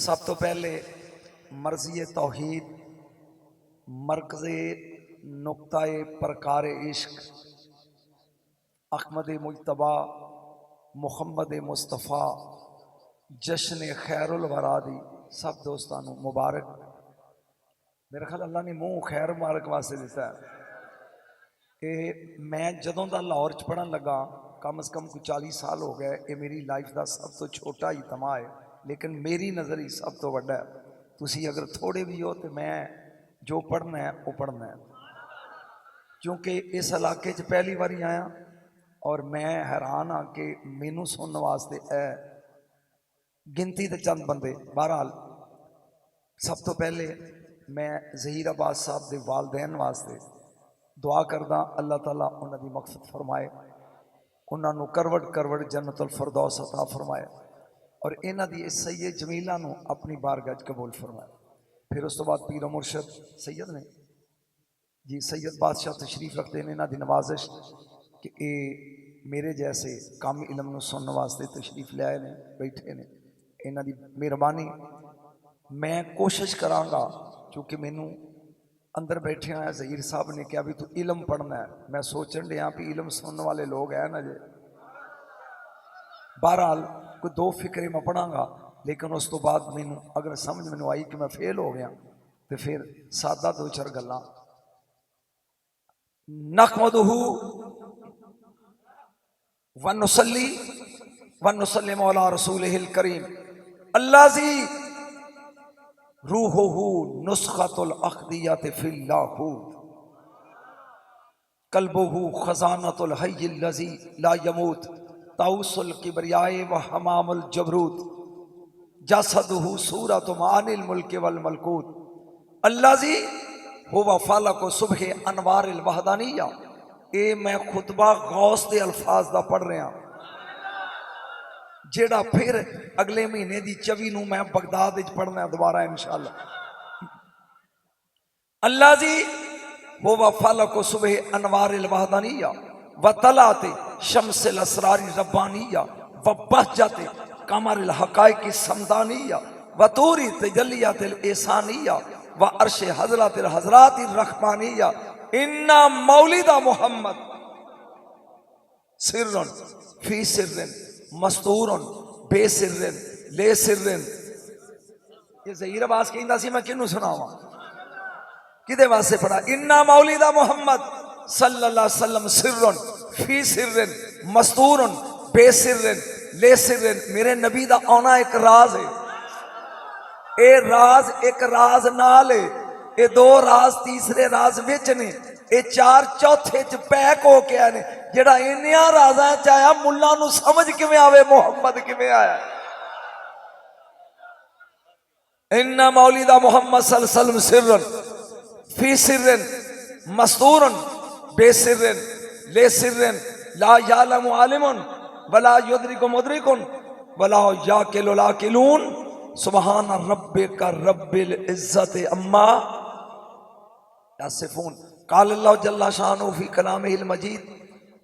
सब तो पहले मर्ज़ी तौहीद मरकज़े नुक्ताए परकार इश्क अहमद मुजतबा मुहम्मद मुस्तफ़ा जश्न खैरुल वरादी सब दोस्तों मुबारक। मेरे ख्याल अल्लाह ने मूँह खैर मुबारक वास्ते दिता है कि मैं जदों का लाहौर च पढ़न लगा कम से कम कोई 40 साल हो गए। ये मेरी लाइफ का सब तो छोटा ही तमा है, लेकिन मेरी नज़र ही सब तो वड्डा है। तुसी अगर थोड़े भी हो तो मैं जो पढ़ना है वो पढ़ना है, क्योंकि इस इलाके च पहली बारी आया और मैं हैरान हाँ कि मैनू सुनने वास्ते है गिनती के चंद बंदे। बहरहाल सब तो पहले मैं ज़हीर अब्बास साहब के वालदैन वास्ते दुआ करदा अल्लाह ताला उन्हां दी मग़फ़िरत फरमाए, उन्होंने करवट करवट जन्नतुल फिरदौस अता फरमाए और इन्हां दी इस सैयद जमीला नूं अपनी बारगाह च कबूल फरमाए। फिर उस तो बाद पीर मुर्शद सैयद ने जी सैयद बादशाह तशरीफ रखते हैं। इन्हां दी नवाजिश कि ये मेरे जैसे कम इलम नूं सुनने वास्ते तशरीफ ले आए ने, बैठे ने, इन्हां दी मेहरबानी। मैं कोशिश करांगा क्योंकि मैनू अंदर बैठे आया ज़हीर साहब ने कहा भी तू इलम पढ़ना है। मैं सोचन दिया भी इलम सुनने वाले लोग हैं ना जे। बहरहाल कोई दो फिक्रे मैं पढ़ांगा, लेकिन उस तो बाद मैनू अगर समझ मैनू आई कि मैं फेल हो गया तो फिर सादा दो चार गल्लां। नहमदुहु व नुसल्ली व नुसल्लिमु अला रसूलिहिल करीम अल्लाज़ी रूहुहु नुस्खतुल अख्दियत फिल्लाहु कल्बुहु खजानतुल हय्यिल लज़ी ला यमूत ताउसुल किबरियाए व हमामुल जबरूत जसदुहु सूरतु मानिल मुल्क वल मलकूत अल्लाज़ी हुवा फलक सुबह अनवारिल वहदानिया। ये मैं खुतबा गौस के अल्फाज का पढ़ रहा, जेड़ा फिर अगले महीने की 24 नूं मैं बगदाद विच पढ़ना दोबारा इंशाअल्लाह। अल्लाज़ी हुवा फलक सुबह अनवारिल वहदानिया व तलाते शम्सिल असरारी रब्बानिया व बहजते कमरिल हकाइकी समदानिया व तूरी तजल्लियातिल एसानिया व अर्श हजरतिल हजरातिल रहमानिया इन्ना मौलिदा मोहम्मद सिर्रन फी सिर्रन मस्तूरन बेसिर्रन ले सिर्रन। ये ज़हीर अब्बास कहंदा सी, मैं किनू सुनावा किदे वास्ते पढ़ा। इन्ना मौलिदा मोहम्मद सल्लल्लाहु अलैहि वसल्लम सिर्रन फी सिर्रन मस्तूरन बेसिर्रन ले सिर्रन। मेरे नबी दा आना एक राज है, ये राज एक राज नाल है, ये दो राज तीसरे राज विच ने, ये चार चौथे च पैक हो के आए ने। जेड़ा इन्नियां राजां च आया मुल्लां नूं समझ किवें आवे मुहम्मद किवें आया। इन्ना मौलिदा मुहम्मद सल्लल्लाहु अलैहि वसल्लम सिर्रन फी सिर्रन मस्तूरन बेसिर्रन ले सिर्रन ला यालमु आलिमुन वला युदरिकु मुदरिकुन वला याकिलु लाकिलून सुबहान रब्बिका रब्बिल इज्जति अम्मा यासिफून। क़ाल अल्लाहु जल्ला शानुहु फी कलामिहिल मजीद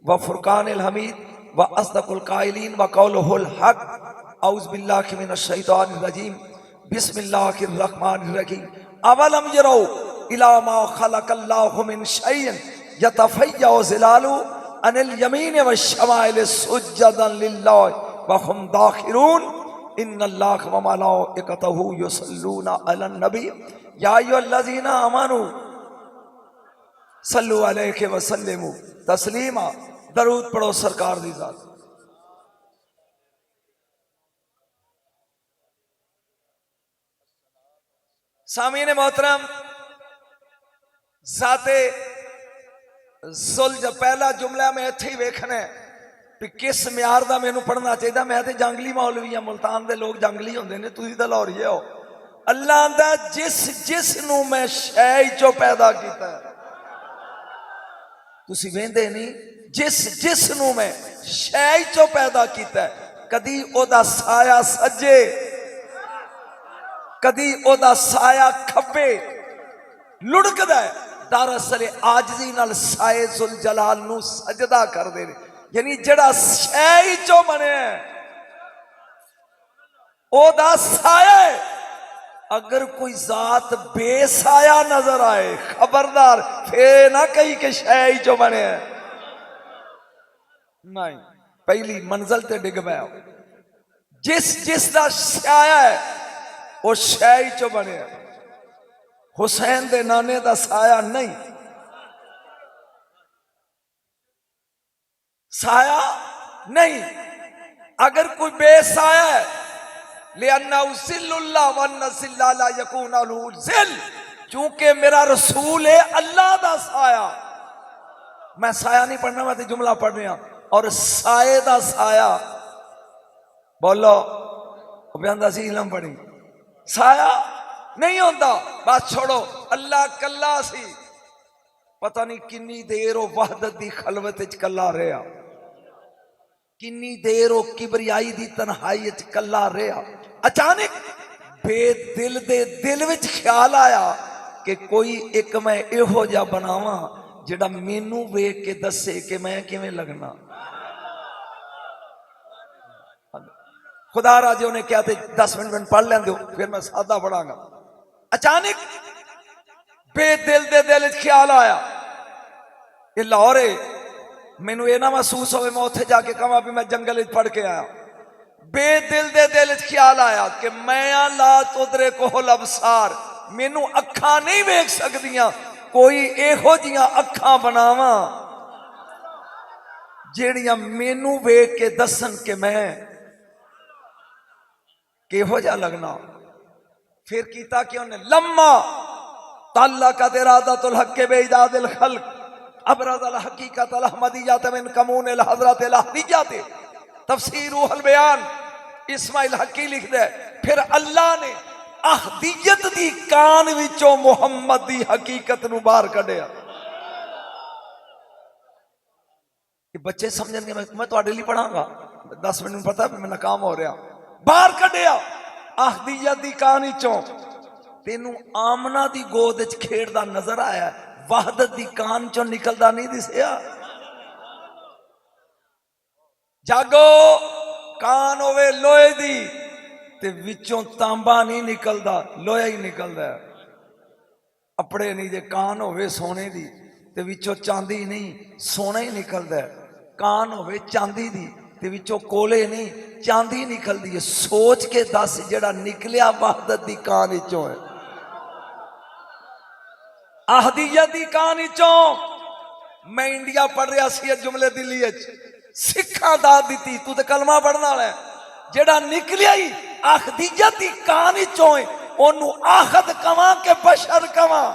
व फुरकानिल हमीद व अस्दकुल क़ाइलीन व क़ौलुहुल हक़। औज़ु बिल्लाहि मिनश शैतानिर रजीम बिस्मिल्लाहिर रहमानिर रहीम। अवलम यरौ इला मा खलक़ल्लाहु मिन शैइन यतफ़य्यउ ज़िलालु अनिल यमीन व शमाइल सुज्जदन लिल्लाहि व हुम दाखिरून। इन्नल्लाह व मलाइकतहु युसल्लूना अलन नबी या अय्युहल्लज़ीना आमनू सल्लु अलैहि व सल्लिमू तस्लीमा। दरूद पढ़ो सरकार दी ज़ात। सामीन मोहतरम ज़ाते ज़ुल्ज पहला जुमला मैं इत्थे ही वेखना है कि किस म्यार का मैनू पढ़ना चाहिए। मैं तो जंगली मौलवी हाँ, मुल्तान के लोग जंगली होंगे ने, तुसीं तां लाहौरी हो। अल्लाह दा जिस जिस नूं मैं शै चो पैदा किया, तुसीं वेंदे नहीं, जिस जिस नूं मैं शै चो पैदा किया, कदी ओदा साया सज्जे कदी ओदा साया खब्बे लुढ़कदा है। दरअसल आजजी नाल साए जुल जलाल नूं सजदा करदे ने, यानी जड़ा शै चो बने ओदा साया है अगर कोई जात बेसाया नजर आए खबरदार फिर ना कही कि शै चो बने नहीं, पहली मंजिल ते डिग पाया। जिस दा साया है वो शै चो बने। हुसैन दे नाने दा साया नहीं, साया नहीं। अगर कोई बेसाया है चूंकि मेरा रसूल है अल्लाह दा साया। मैं साया नहीं पढ़ना, मैं तो जुमला पढ़ रहा। और साए दा साया बोलो बंदा सी इलम पढ़ी साया नहीं होता। बस छोड़ो, अल्लाह कल्ला सी। पता नहीं किन्नी देर वो वहदत दी खलवत च कल्ला रहा, किन्नी देर वो किबरियाई दी तन्हाई च कल्ला रहा। अचानक बेदिल दे दिल विच ख्याल आया कि कोई एक मैं इहो जा बनावा जिहड़ा मैनू वेख के दसे कि मैं किवें लगना। खुदा राजे ने क्या थे 10 मिनट पढ़ लें दो फिर मैं सादा पढ़ांगा। अचानक बेदिल दे दिल ख्याल आया ये लाहौर है, मैनू ये ना महसूस हो मैं उत्थे जाके कहा भी मैं जंगल पढ़ के आया। बेदिल दे दिल ख्याल आया कि मैं ला तुदरे कोहल अबसार, मैनू अखा नहीं वेख सकदियां, कोई एहो जियां अखा बनावा जेड़ियां मैनू वेख के दसन कि मैं केहो जा लगना। फिर कीता कि उन्हें लम्मा ताल्ला का इरादतुल हक के बेइजादिल खल्क अबरज़ल हकीकत अल अहमदियत मिन कमून अल हज़रत अल अहदियत तफसीर रूहुल बयान इस्माइल हकी लिख दे। फिर अल्लाह ने अहदियत दी कान विचों मुहम्मद दी हकीकत नू बाहर कढ़िया। बच्चे समझेंगे मैं तुहाडे लिए पढ़ांगा, 10 मिनट पता है मैं नाकाम हो रहा। बाहर कढ़िया अहदियत दी कान विचों। तेनू आमना दी गोद च खेड़दा नजर आया, वहदत दी कान चो निकलदा नहीं दिसिया। जागो कान होवे लोहे दी ते विचों तांबा नहीं निकलदा, लोहा ही निकलदा। अपड़े नहीं जे कान होवे सोने दी ते विचों चांदी नहीं, सोना ही निकलदा। कान होवे चांदी दी ते विचों कोले नहीं, चांदी निकलदी है। सोच के दस जेड़ा निकलिया वहदत दी कान विचों है, अहदियत दी कान विचों। मैं इंडिया पढ़ रहा सी जुमले दिल्ली सिखा दा दी तू तो कलमा पढ़ना है, जेड़ा निकलिया ही अहदियत दी कान विचों ओनू आहद कवां के बशर कवां।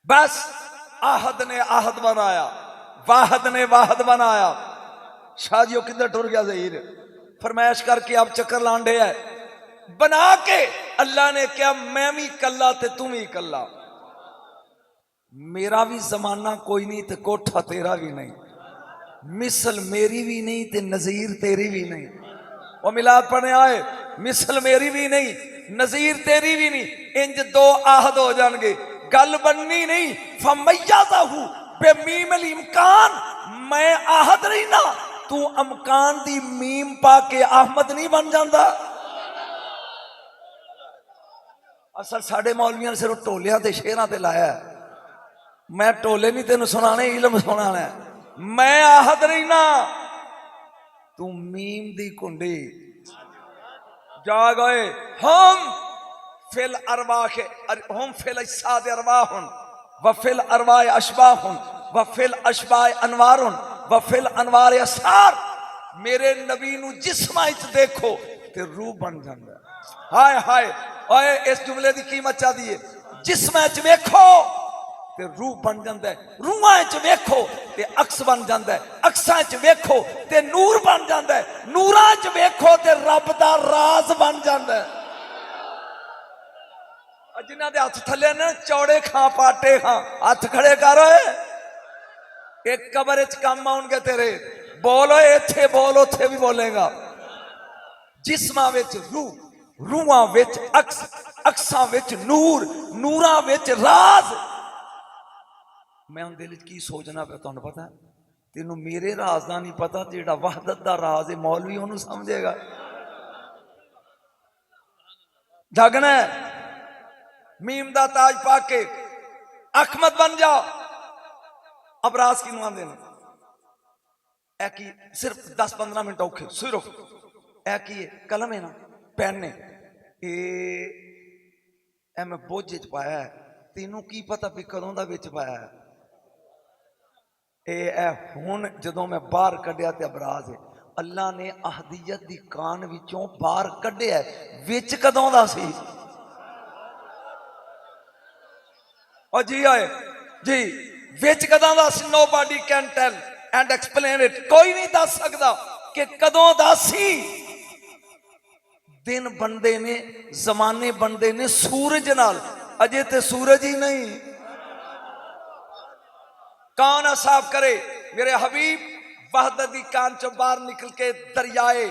बस आहद ने आहद बनाया, वाहद ने वाहद बनाया। शादियों किधर टुर गया ज़हीर, फरमाइश करके आप चक्कर लांडे है बना के। अल्लाह ने क्या मैं भी कल्ला ते तू भी कल्ला, मेरा भी जमाना कोई नहीं ते कोठा तेरा भी नहीं, मिसल मेरी भी नहीं ते नजीर तेरी भी नहीं। वो मिलाद पढ़ने आए, मिसल मेरी भी नहीं नजीर तेरी भी नहीं, इंज दो आहद हो जाएंगे, गल बननी नहीं। फमय्यज़हु बिमीमिल इम्कान, मैं आहद रही ना तू अमकान दी मीम पा के अहमद नहीं बन जाता। असल साढ़े मौलवियां ने सिर्फ टोलियां ते शेरां ते लाया, मैं टोले नहीं तेन सुनाने, इलम सुनाना है। मैं आहद रही ना तू मीम दी कुंडी। जा गए हम फिल अरवाह, हम फिल अजसाद अरवाहुन व फिल अरवाह अशबाहुन व फिल अशबाह अनवारुन व फिल अनवार असार। मेरे नबी नू जिस्मां विच देखो ते रूह बन जांदा। हाय हाय ओए इस जुमले दी कीमत चा दी है। जिस्मां विच वेखो ते रूह बन जांदा है, रूहां विच वेखो ते अक्स बन जांदा है, अक्सां विच वेखो ते नूर बन जांदा है, नूरां विच वेखो ते रब दा राज बन जांदा है। जिन्हां दे हथ थल्ले ना चौड़े खां पाटे खां, हथ खड़े कर। एक कबर च कम आउणगे तेरे, बोलो इत्थे बोल उत्थे भी बोलेगा। जिस्मां विच रूह, रूहां विच अक्स, अक्सां विच नूर, नूरां विच राज। मैं हम दिल की सोचना पे तुहानू पता तेनू मेरे राज का नहीं पता, जेड़ा वहदत का राज है मौलवी ओनू समझेगा। जागना मीम का ताज पा के अख मत बन जा। अब राज की आते हैं ए की सिर्फ 10-15 मिनट औखे सिर्फ ए की कलम है ना पेन ने ए मैं बोझे च पाया है, तेनू की पता भी कदों दा विच पाया है। हुण जदों मैं बाहर कढ़िया ते अबराज है, अल्लाह ने अहदियत दी कान विचों बाहर कढ़िया विच कदों दा सी। और जी आए जी विच कदों दा सी। Nobody can tell and explain it, कोई नहीं दस सकदा कि कदों दा सी। दिन बनते ने जमाने बनते ने सूरज नाल, अजे ते सूरज ही नहीं। कौन साफ करे मेरे हबीब वहदत दी कान चो बाहर निकल के दरियाए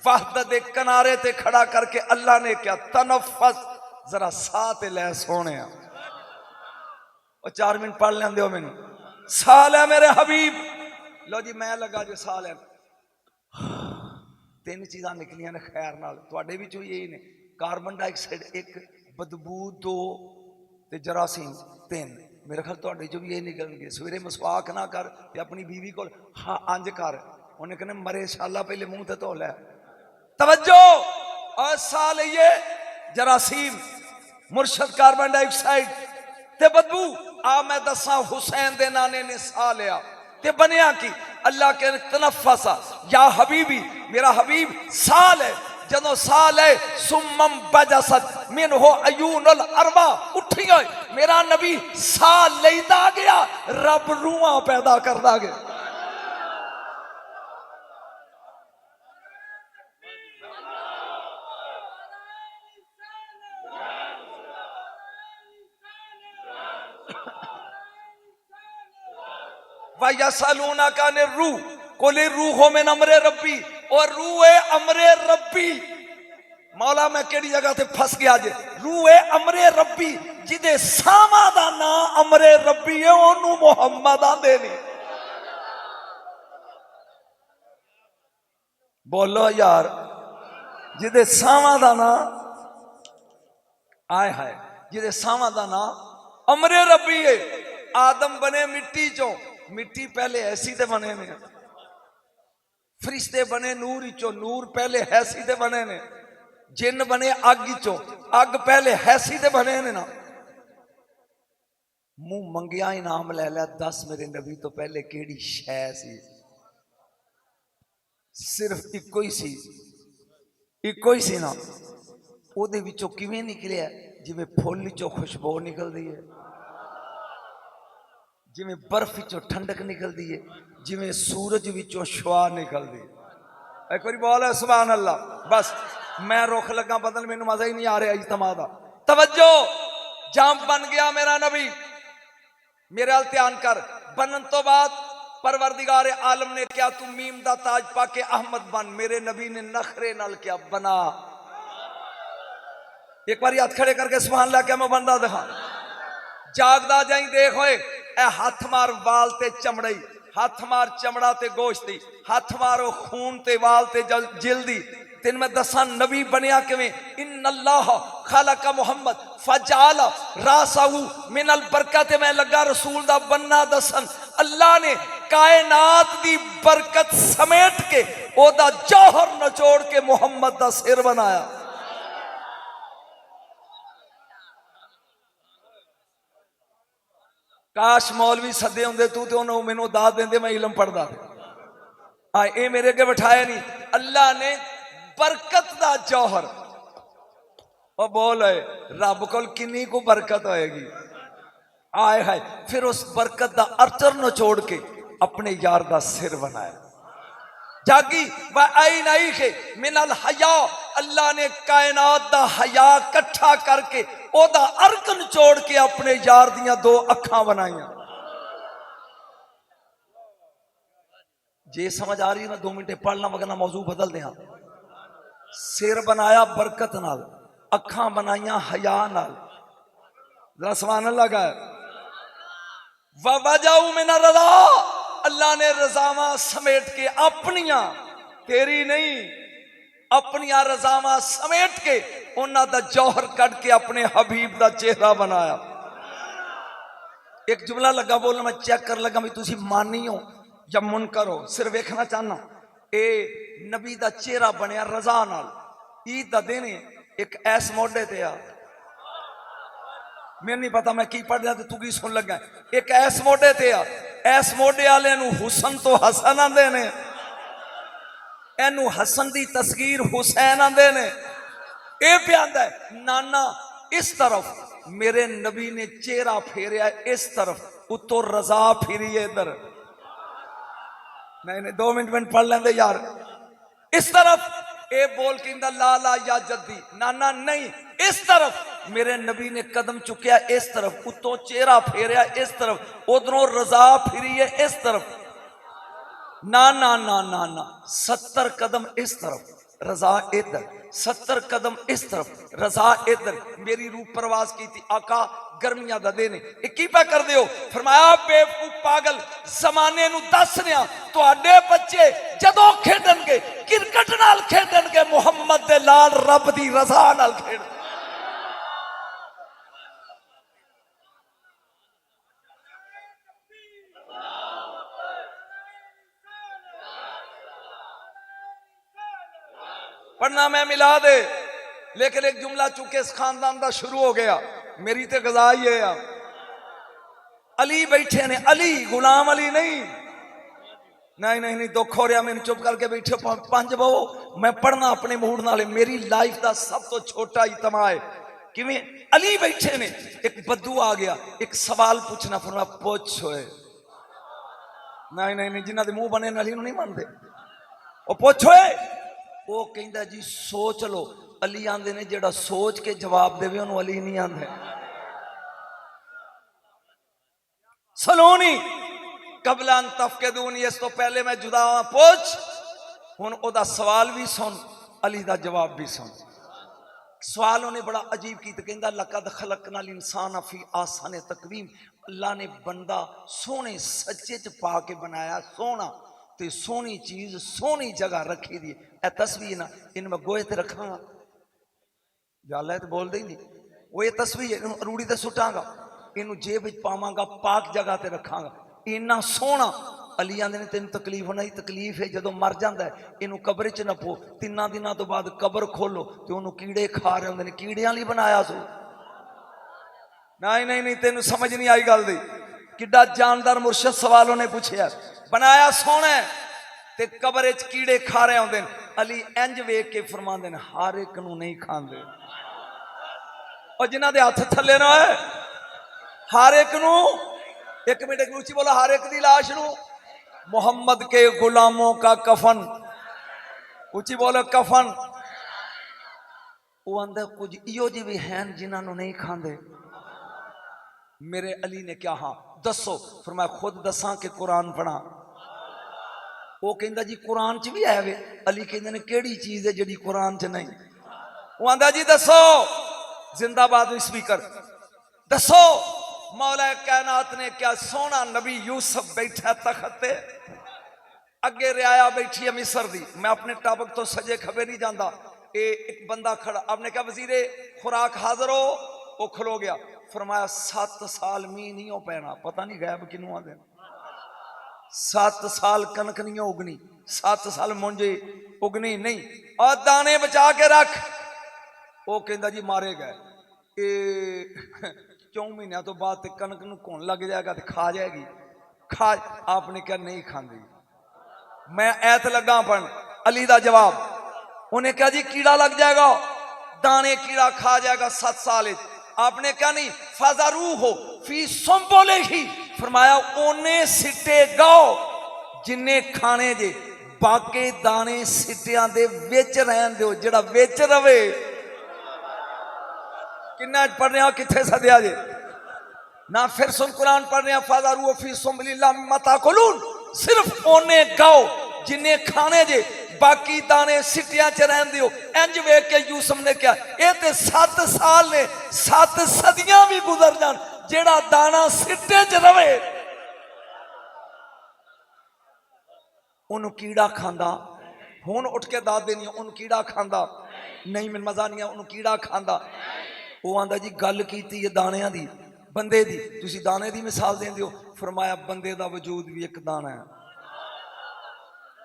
वहदत दे किनारे ते खड़ा करके अल्लाह ने क्या तनफस जरा साह ते लै सोने। और 4 मिनट पढ़ लेंदे हो मैनू साह लै मेरे हबीब। लो जी मैं लगा जो साह लैन, 3 चीज़ां निकलियां ने खैर नाल, तुहाडे विचों यही ने कार्बन डाइऑक्साइड 1, बदबू 2 ते जरासीम 3। मेरे ख्याल तुहाडे चों भी यही निकलणगे। सवेरे मसवाक ना कर ते अपनी बीवी को हाँ अंज कर, उन्हें कहना मरे शाला पहले मुंह ते धो लै। तवज्जो और साह लईए जरासीम मुर्शद कार्बन डाइऑक्साइड ते बदबू। आ मैं दसा हुसैन दे नाने ने साह लिया ते बनया की अल्लाह के तनफसा या हबीबी मेरा हबीब साह ले। जदों साह ले सुम्मम बजसत मिन हो अयूनुल अरवा उठी गए मेरा नबी साह लेदा गया, रब रूहां पैदा करदा गया। वयसलूना का ने रूह कोले रूहो में अमरे रब्बी, और रूए अमरे रब्बी मौला मैं केड़ी जगह से फस गया जे। रूए अमरे रब्बी जिदे सावा दा ना अमरे रब्बी है ओनू मुहम्मद आंदे ने। बोलो यार जिदे सावा दा ना आए हाय जिदे सावा दा ना अमरे रब्बी है। आदम बने मिट्टी चो, मिट्टी पहले ऐसी ते बने ने। फरिश्ते बने नूर चो, नूर पहले हैसी ते बने ने। जिन बने अग चो, अग पहले हैसी ते बने ने ना। मुंह मंगिया इनाम ले लिया, 10 मेरे नबी तो पहले केड़ी शै सी? सिर्फ इको ही सी, इको ही सी ना। ओदे विचों किवें निकलिया जिवें फुल चो खुशबू निकलदी है, जिवें बर्फ चो ठंडक निकलती है, जिवें सूरज विचों शुआ निकलती है। एक बार बोल सुभान अल्लाह। बस मैं रुख लगा बदल, मैनू मजा ही नहीं आ रहा इज्तिमा दा। तवज्जो जाम बन गया मेरा नबी, मेरे अल ध्यान कर। बनन तो बाद परवरदिगार आलम ने क्या तू मीम दा ताज पाके अहमद बन। मेरे नबी ने नखरे नाल क्या बना। एक बार हाथ खड़े करके सुभान अल्लाह क्या मैं बनदा दिखा। जागदा जाई देख होए ए हाथ मार वाल ते चमड़ई, हाथ मार चमड़ा ते गोश्ती, हाथ मारो खून ते वाल ते जिल्दी। तेन मैं दसा नबी बनया किवें। इन्नल्लाह खालका मुहम्मद फजाला रासाहू मिनल बरकत। मैं लगा रसूल दा बनना दसन। अल्लाह ने कायनात दी बरकत समेट के ओदा जौहर नचोड़ के मुहम्मद दा सिर बनाया। काश मौलवी सदे होंदे तू तो उन्होंने मैनू दाद देंदे, मैं इलम पढ़दा। हाँ ये मेरे अगे बिठाया नहीं। अल्लाह ने बरकत दा जौहर और बोल है रब कोल किन्नी को बरकत होएगी। आए हाय फिर उस बरकत दा अर्चर नचोड़ के अपने यार दा सिर बनाया। जागी व आई नहीं के मिनल हया। अल्लाह ने कायनात दा हया कट्ठा करके ओदा अर्क नचोड़ के अपने यार दियां 2 अखां बनाईयां। जे समझ आ रही है ना 2 मिनट पढ़ना वगैरह मौजू बदल दे। सिर बनाया बरकत नाल, अखां बनाइया हया नाल। जरा सुभान अल्लाह का वजाऊ में न रजा, अल्लाह ने रजावा समेट के अपनिया, तेरी नहीं, अपनिया रजावा समेट के उन्होंने दा जौहर कट के अपने हबीब दा चेहरा बनाया। एक जुमला लगा बोलना, मैं चेक कर लगा भी तुसी मानी हो या मुनकर हो, सिर्फ वेखना चाहना। ए नबी दा चेहरा बनया रजा नाल। ईद दा दिन एक ऐस मोडे ते आ, मैनू नहीं पता मैं की पढ़ लिया तू की सुन लगा। एक ऐस मोडे ते आ, ऐस मोडे वाले नू हुसन तो हसन आंदे ने, एनू हसन दी तस्वीर हुसैन आंदे ने। ए पे आंदा है नाना इस तरफ, मेरे नबी ने चेहरा फेरिया इस तरफ, उतो रजा फिरी इधर। नहीं 2 मिनट पढ़ लेंदे यार। इस तरफ ए बोल के लाला या जद्दी, नाना नहीं इस तरफ, मेरे नबी ने कदम चुकया इस तरफ, उतो चेहरा फेरिया इस तरफ, उधरों रजा फिरी है इस तरफ। ना ना ना ना ना 70 कदम इस तरफ, रजा इधर, 70 कदम इस तरफ, रजा इधर। मेरी रूह प्रवास की थी आका, गर्मियां दा दिन की पे कर दियो। फरमाया बेवकूफ पागल, जमाने नू दस रहा तुहाडे बच्चे जदों खेडणगे क्रिकेट नाल खेडणगे, मुहम्मद दे लाल रब दी रजा नाल खेड। पढ़ना मैं मिला दे, लेकिन एक जुमला चूंकि इस खानदान का शुरू हो गया, मेरी तो गजा ही है। अली बैठे ने, अली गुलाम अली नहीं, नहीं नहीं नहीं दुख हो रहा, मैंने चुप करके बैठे 5 बो, मैं पढ़ना अपने मूड नाल। मेरी लाइफ का सब तो छोटा इतमा है किवें अली बैठे ने, एक बद्दू आ गया, एक सवाल पूछना, फरमाया पूछ होए। नहीं नहीं नहीं जिन्होंने मुंह बने अली नहीं मानते, वो पूछ होए। वो कहता जी सोच लो, अली आंदे ने जेड़ा सोच के जवाब देवे उन्होंने अली नहीं आंदे। सलोनी कबलान तफकेदून, इस तो पहले मैं जुदा हुआ, पूछ। हुन ओदा सवाल भी सुन, अली दा जवाब भी सुन। सवाल उन्हें बड़ा अजीब की, कहता लकद खलकनाल इंसान फी आसाने तकवीम, अल्लाह ने बंदा सोने सच्चे च पा के बनाया, सोना ते सोनी चीज सोनी जगह रखी दी। ए तस्वीर ना इन मैं गोए ते रखांगा, गल है तो बोलते ही नहीं। वो ये तस्वीर रूड़ी ते सुटांगा, इनू जेब पावांगा, पाक जगह ते रखांगा, इन्ना सोहना। अली आंदे ने तेन तकलीफ होना ही तकलीफ है, जदों मर जाता है इनू कब्र च नपो, 3 दिनों तो बाद कब्र खोलो तो उन्होंने कीड़े खा रहे होंगे, कीड़ियां लिए बनाया सो। नहीं नहीं नहीं तेन समझ नहीं आई गल दी। किड्डा जानदार मुर्शद सवाल उन्हें पूछया, बनाया सोना ते कब्र च कीड़े खा रहे होंगे। अली इंज वेख के फरमांदे ने हर एक नू नहीं खांदे, और जिन्हां दे हथ थल्ले ना है हर एक नू, एक मिनट एक ऊंची बोला, हर एक दी लाश नू मोहम्मद के गुलामों का कफन, ऊंची बोलो कफन। वो आंदा कुछ इहो जी भी हैं जिन्होंने नहीं खांदे। मेरे अली ने क्या, हाँ दसो, फिर मैं खुद दसा कि कुरान पढ़ा। वो कहता जी कुरान च भी है वे। अली कहते ने केड़ी चीज है जी कुरान च नहीं। वो आंदा जी दसो, जिंदाबाद स्पीकर, दसो मौला कायनात ने क्या सोना नबी यूसुफ बैठा तखत ते, अगे रियाया बैठी है मिस्र दी, मैं अपने टाबक तो सजे खबे नहीं जाता। एक बंदा खड़ा, आपने कहा वजीरे खुराक हाजिर हो, वो खलो गया। फरमाया 7 साल मीह नहीं हो पैना, पता नहीं गैब किनू आदे, 7 साल कनक नहीं उगनी, 7 साल मुंजे उगनी नहीं, और दाने बचा के रख। वो कहता जी मारे गए, 4 महीनों तो बाद कनक नूं घुन लग जाएगा तो खा जाएगी, खा। आपने क्या नहीं खांदी, मैं ऐत लगा पढ़। अली दा जवाब, उन्हें कहा जी कीड़ा लग जाएगा, दाने कीड़ा खा जाएगा 7 साल। आपने क्या नहीं, फजारू हो फी संबोले ही, फरमाया ओने सिट्टे गाओ जिन्हें खाने जे, बाकी दाने सिट्टियां दे विच रहन दो, जेड़ा विच रवे। किन्ना पढ़ रहे हो, किथे सदया जे ना। फिर सुन कुरान पढ़ रहे हैं, फजारू फी संबलिल्लाह मता कुलून, सिर्फ ओने गाओ जिन्हें खाने जे, बाकी दाने सिटियां च रहन दियो। इंज वेख के यूसुफ ने क्या, ये ते 7 साल ने, 7 सदियां भी गुजर जान, जेड़ा दाना सिटे च रवे ਉਹਨੂੰ ਕੀੜਾ ਖਾਂਦਾ, ਹੁਣ ਉੱਠ ਕੇ ਦੱਸ ਦੇਣੀ ਉਹਨੂੰ ਕੀੜਾ ਖਾਂਦਾ नहीं, मैं मजा नहीं है ਉਹਨੂੰ ਕੀੜਾ ਖਾਂਦਾ। ਉਹ ਆਂਦਾ जी गल कीती है दाणियां दी, बंदे दी, तुसी दाने दी मिसाल देंदे हो, फरमाया बंदे दा वजूद भी एक दाना है।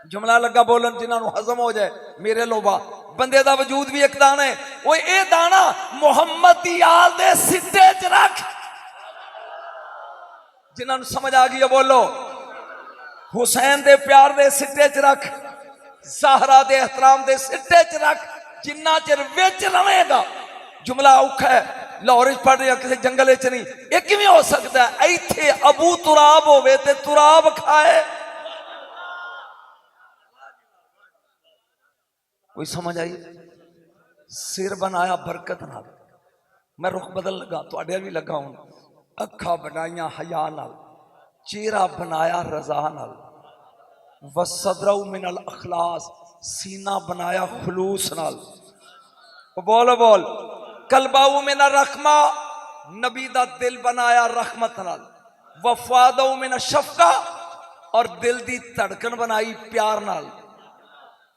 जुमला लगा बोलन जिन्होंने हजम हो जाए मेरे लोबा, बंदे दा वजूद भी एक दाना है। वो ये दाना मुहम्मद दी आल दे सिद्दे च रख, जिन्होंने समझ आ गई है बोलो, हुसैन दे प्यार दे सिद्दे च रख, ज़हरा दे एहतराम दे सिद्दे च रख। जिन्ना चिर विच रवेगा, जुमला औखा है, लाहौर पढ़ रहा किसी जंगल च नहीं, ये किवें हो सकता है? इत्थे अबू तुराब होवे ते तुराब खाए, कोई समझ आई? सिर बनाया बरकत नाल, मैं रुख बदल लगा, तुहाडे भी लगा हूं। अखा बनाइया हया नाल, चेहरा बनाया रजा नाल, वसदरऊ मिनल अखलास, सीना बनाया खुलूस नाल। बोल बोल, कलबाऊ मिन रखमा, नबी दा दिल बनाया रहमत नाल, वफादऊ मिन शफका, और दिल दी धड़कन बनाई प्यार नाल,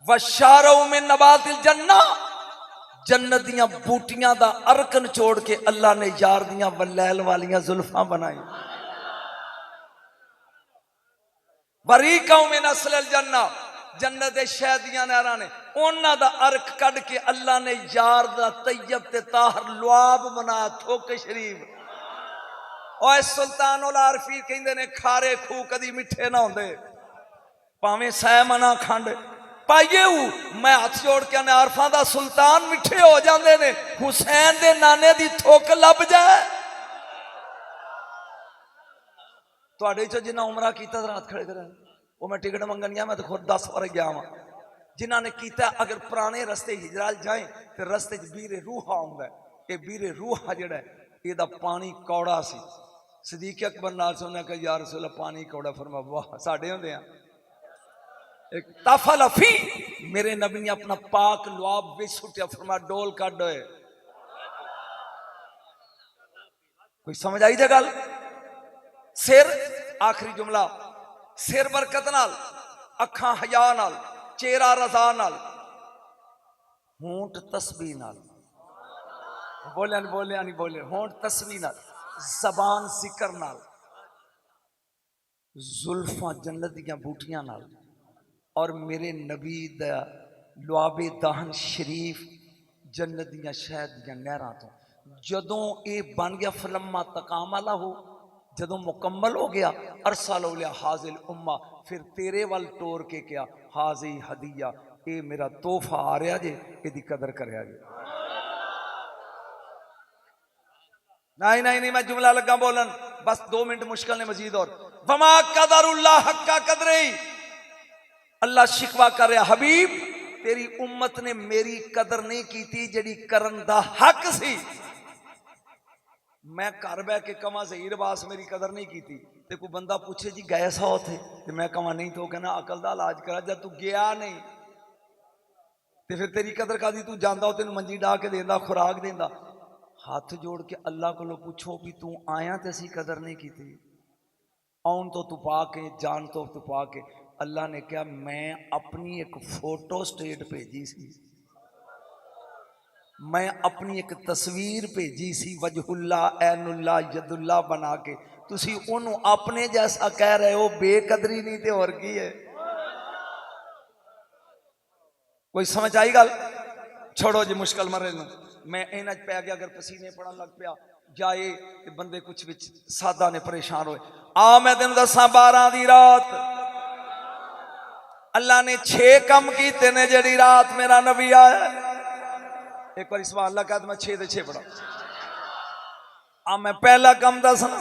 वशारऊ मिन नबातिल जन्ना, जन्नत दियां बूटियां दा अरकन छोड़ के अल्लाह ने यार दियां वलैल वालियां जुल्फां बनाई। बरीकाऊ मिन असलल जन्ना, जन्नत दे शहदियां नहरां ने, उन्हां दा अर्क कढ के अल्लाह ने यार दा तैयब ते ताहर लुआब बनाया, थोक शरीफ। और सुल्तान उल आरफी कहंदे ने खारे खूह कदी मिठे ना होंदे, भावें सै मना खंड पाइए। मैं हाथ जोड़ के आरफां दा सुल्तान मिठे हो जाते ने, हुसैन दे नाने दी थोक लभ जाए। तुहाडे च जिन्ना उमरा कीता रात खड़े करें, वो मैं टिकट मंगन गया, मैं तो खुद 10 बार गया वहां। जिन्होंने किया अगर पुराने रस्ते हिजराल जाए तो रस्ते बीरे रूहा आउंदा है, ये बीरे रूहा जिहड़ा इहदा पानी कौड़ा सी। सदीक अकबर नाल से उन्हें कहा यार रसूल पानी कौड़ा, फरमा वाह साडे हुंदे आ। एक ताफा लफी, मेरे नबी ने अपना पाक लुआब विच सुटिया, फरमा डोल कढ होए। कोई समझ आई जे गल? सिर, आखिरी जुमला, सिर बरकत नाल, अखां हया नाल, चेहरा रजा नाल, होंठ तस्बीह नाल, बोलिया नहीं बोले, होंठ तस्बीह नाल, जबान जिक्र नाल, जुल्फां जन्नत दियां बूटियां नाल, और मेरे नबी दा लुआबे दाहन शरीफ जन्नत दियां शहद दियां नहरां तो। जदों ये बन गया फलम्मा तकामला हो, जदों मुकम्मल हो गया, अरसल लिया हाजिल उम्मा, फिर तेरे वाल टोर के क्या, हाजी हदिया, ये मेरा तोहफा आ रहा जे, इसकी कदर करिया जे। नहीं, मैं जुमला लगा बोलन, बस 2 मिनट मुश्किल ने मजीद। और वमा कदरुल्लाह हक्का कदरे, अल्लाह शिकवा कर रहा, हबीब तेरी उम्मत ने मेरी कदर नहीं की थी जिहड़ी करन दा हक सी। मैं घर बह के कमा ज़हीर बास मेरी कदर नहीं की थी, ते कोई बंदा पूछे जी गए सा उथे, ते मैं कमा नहीं, तो कहना अकल दा इलाज करा, जब तू गया नहीं ते फिर तेरी कदर कादी, तू जांदा हो तेन मंजी डा के देंदा, खुराक देंदा। हाथ जोड़ के अल्लाह को पूछो भी तू आया तो असी कदर नहीं की थी, आउन तो तू पा के, जान तो तू पा के। अल्लाह ने कहा मैं अपनी एक फोटो स्टेट भेजी सी, मैं अपनी एक तस्वीर भेजी सी, वजहुल्ला ऐनुल्ला यदुल्ला बना के, तुसी ओनू अपने जैसा कह रहे हो, बेकदरी नहीं तो और की है। कोई समझ आई गल? छोड़ो जी मुश्किल मरे नू, मैं इन्हां च पै गया, अगर पसीने पड़न लग पिया जाए तो बंदे कुछ विच सादा ने परेशान होए। आ मैं तेन दसा 12 दी रात अल्लाह ने 6 कम कीते ने, जड़ी रात मेरा नबी आया। एक बार सवाल अल्लाह कहा, मैं 6 दे 6 पढ़ा। आ मैं पहला कम दसना,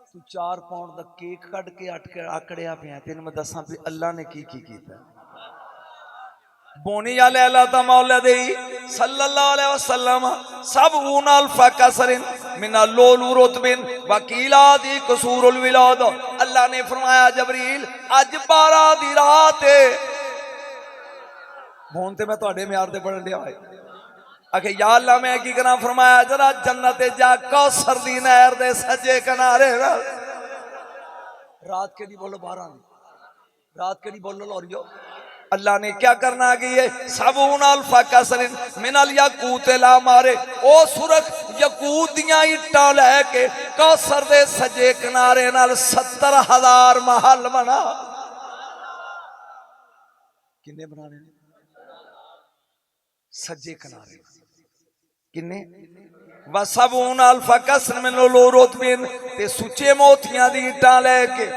तू 4 पाउंड का केक कट के आकड़िया पिया, तेन मैं दसा भी अल्लाह ने की कीता। बोनी या लैला ता मौलदी सल्लल्लाहु अलैहि वसल्लम सब ऊनाल फकसरिन मिना लोलू रुतबिन वकीला दी कसूरुल विलाद। अल्लाह ने फरमाया जबरील अज 12 दी रात है। फोन ते मैं तुहाडे म्यार ते पढ़न दिया है, आखे या अल्लाह मैं की करा, फरमाया जरा जन्नत जा कौसर दी नहर दे सज्जे किनारे रात के दी बोलो 12 दी रात केड़ी बोल लो रही हो। अल्लाह ने क्या करना आ गई है, सबून अल्फा कसरिन मिनल यकूत ला मारे ओ सुरख यकूत दियां इट्टां लैके कौसर दे सजे किनारे नाल 70,000 महल बना। किन्ने बनाने ने? सजे किनारे किन्ने? वसबून अल्फा कसरिन मिनल रोतबिन ते सुचे मोतियां दी इट्टां लैके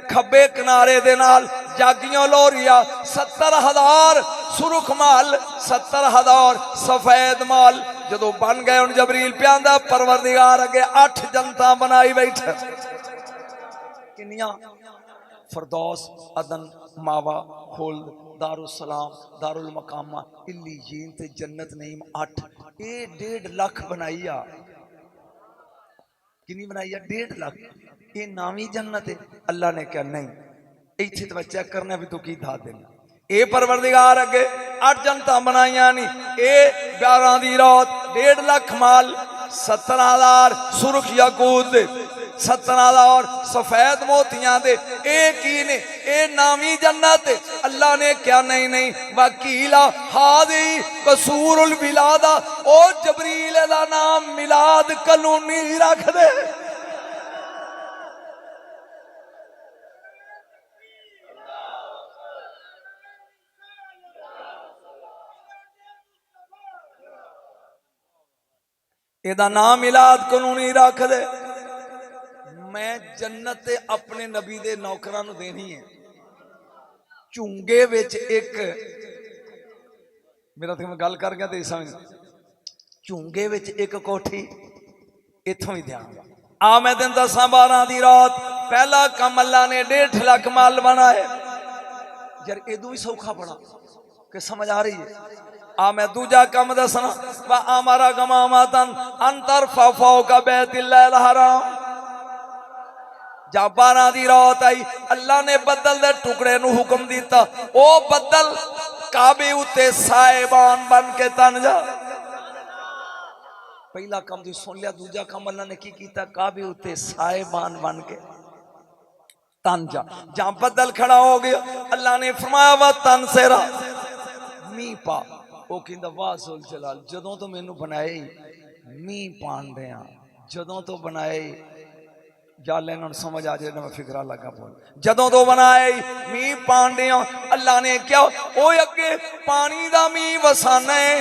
खब्बे किनारे दे नाल जागियां लोरिया 70,000 सुरख माल 70,000 सफेद माल जदों बन गए। हुण जबरील प्यांदा परवरदिगार अगे 8 जनता बनाई बैठे। किनियां? फरदौस, अदन, मावा, खुल्द, दारुसलाम, दारुल मकामा, इल्लीयीन ते जन्नत नईम 8। ये 1.5 लाख बनाई आ। किनी बनाई है? 1.5 लाख। ये नामी जन्नत है। अल्लाह ने कहा नहीं, इत्थे तो चेक करना भी तू की धा देना। ये परवरदिगार अगे 8 जनता बनाइया नहीं। ये 12 दी रात 1.5 लाख माल 70,000 सुरख याकूत 70,000 सफेद मोतियां दे ए की ने? ए नामी जन्नत। अल्लाह ने क्या नहीं नहीं वकीला हादी कसूरुल बिलादा ओ जबरील दा नाम मिलाद कलूनी रख दे। एदा नाम मिलाद कलूनी रख दे। मैं जन्नत अपने नबी दे नौकरां नूं देनी है। झुंगे विच एक मेरा तो मैं गल कर गया तो समझ, झुंगे विच एक कोठी इथों ही देंगा। आ मैं दिन 10-12 दी रात पहला कम अल्लाह ने 1.5 लाख माल बनाए। यार इदू भी सौखा बड़ा कि समझ आ रही है। आ मैं दूजा कम दसना व हमारा गमामतन अंतर फफो का बैतिल्लाह हराम। जब 12 दी रात आई अल्लाह ने बदल दे टुकड़े नूं हुक्म दिता ओ बदल काबे उत्ते साहिबान बन के तन जा। पहला कम दी सुन लिया। दूजा कम अल्लाह ने की कीता? काबे उत्ते साहिबान बन के तन जा। जहां बदल खड़ा हो गया अल्लाह ने फरमाया वा तन सेरा मीं पा। वो कहंदा वाह सुल जलाल जदों तो मैनू बनाए मीं पान दिया जदों तो बनाए जाल इन्होंने समझ आ जाए मैं फिकरा लगा बोल जदों तो बनाए मीं पान दिया। अल्लाह ने क्या ओ अगे पानी दा मीं वसाना है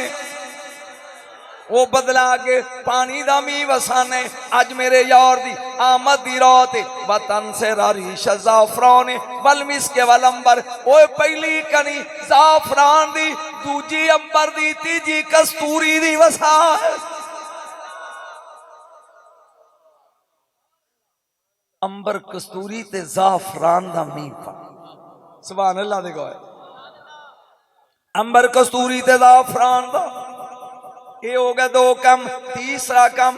वो बदला के पानी दा मीं वसाने। अज मेरे यार दी आमद दी रात वतन से रारी जाफरान वल मिस्के वल अंबर। ओए पहली कनी जाफरान दी दूजी अंबर दी तीजी कस्तूरी दी वसा। अंबर कस्तूरी ते जाफरान दा मीं पा। सुभान अल्लाह दे गए। अंबर कस्तूरी ते जाफरान दा ये हो गया 2 कम। तीसरा कम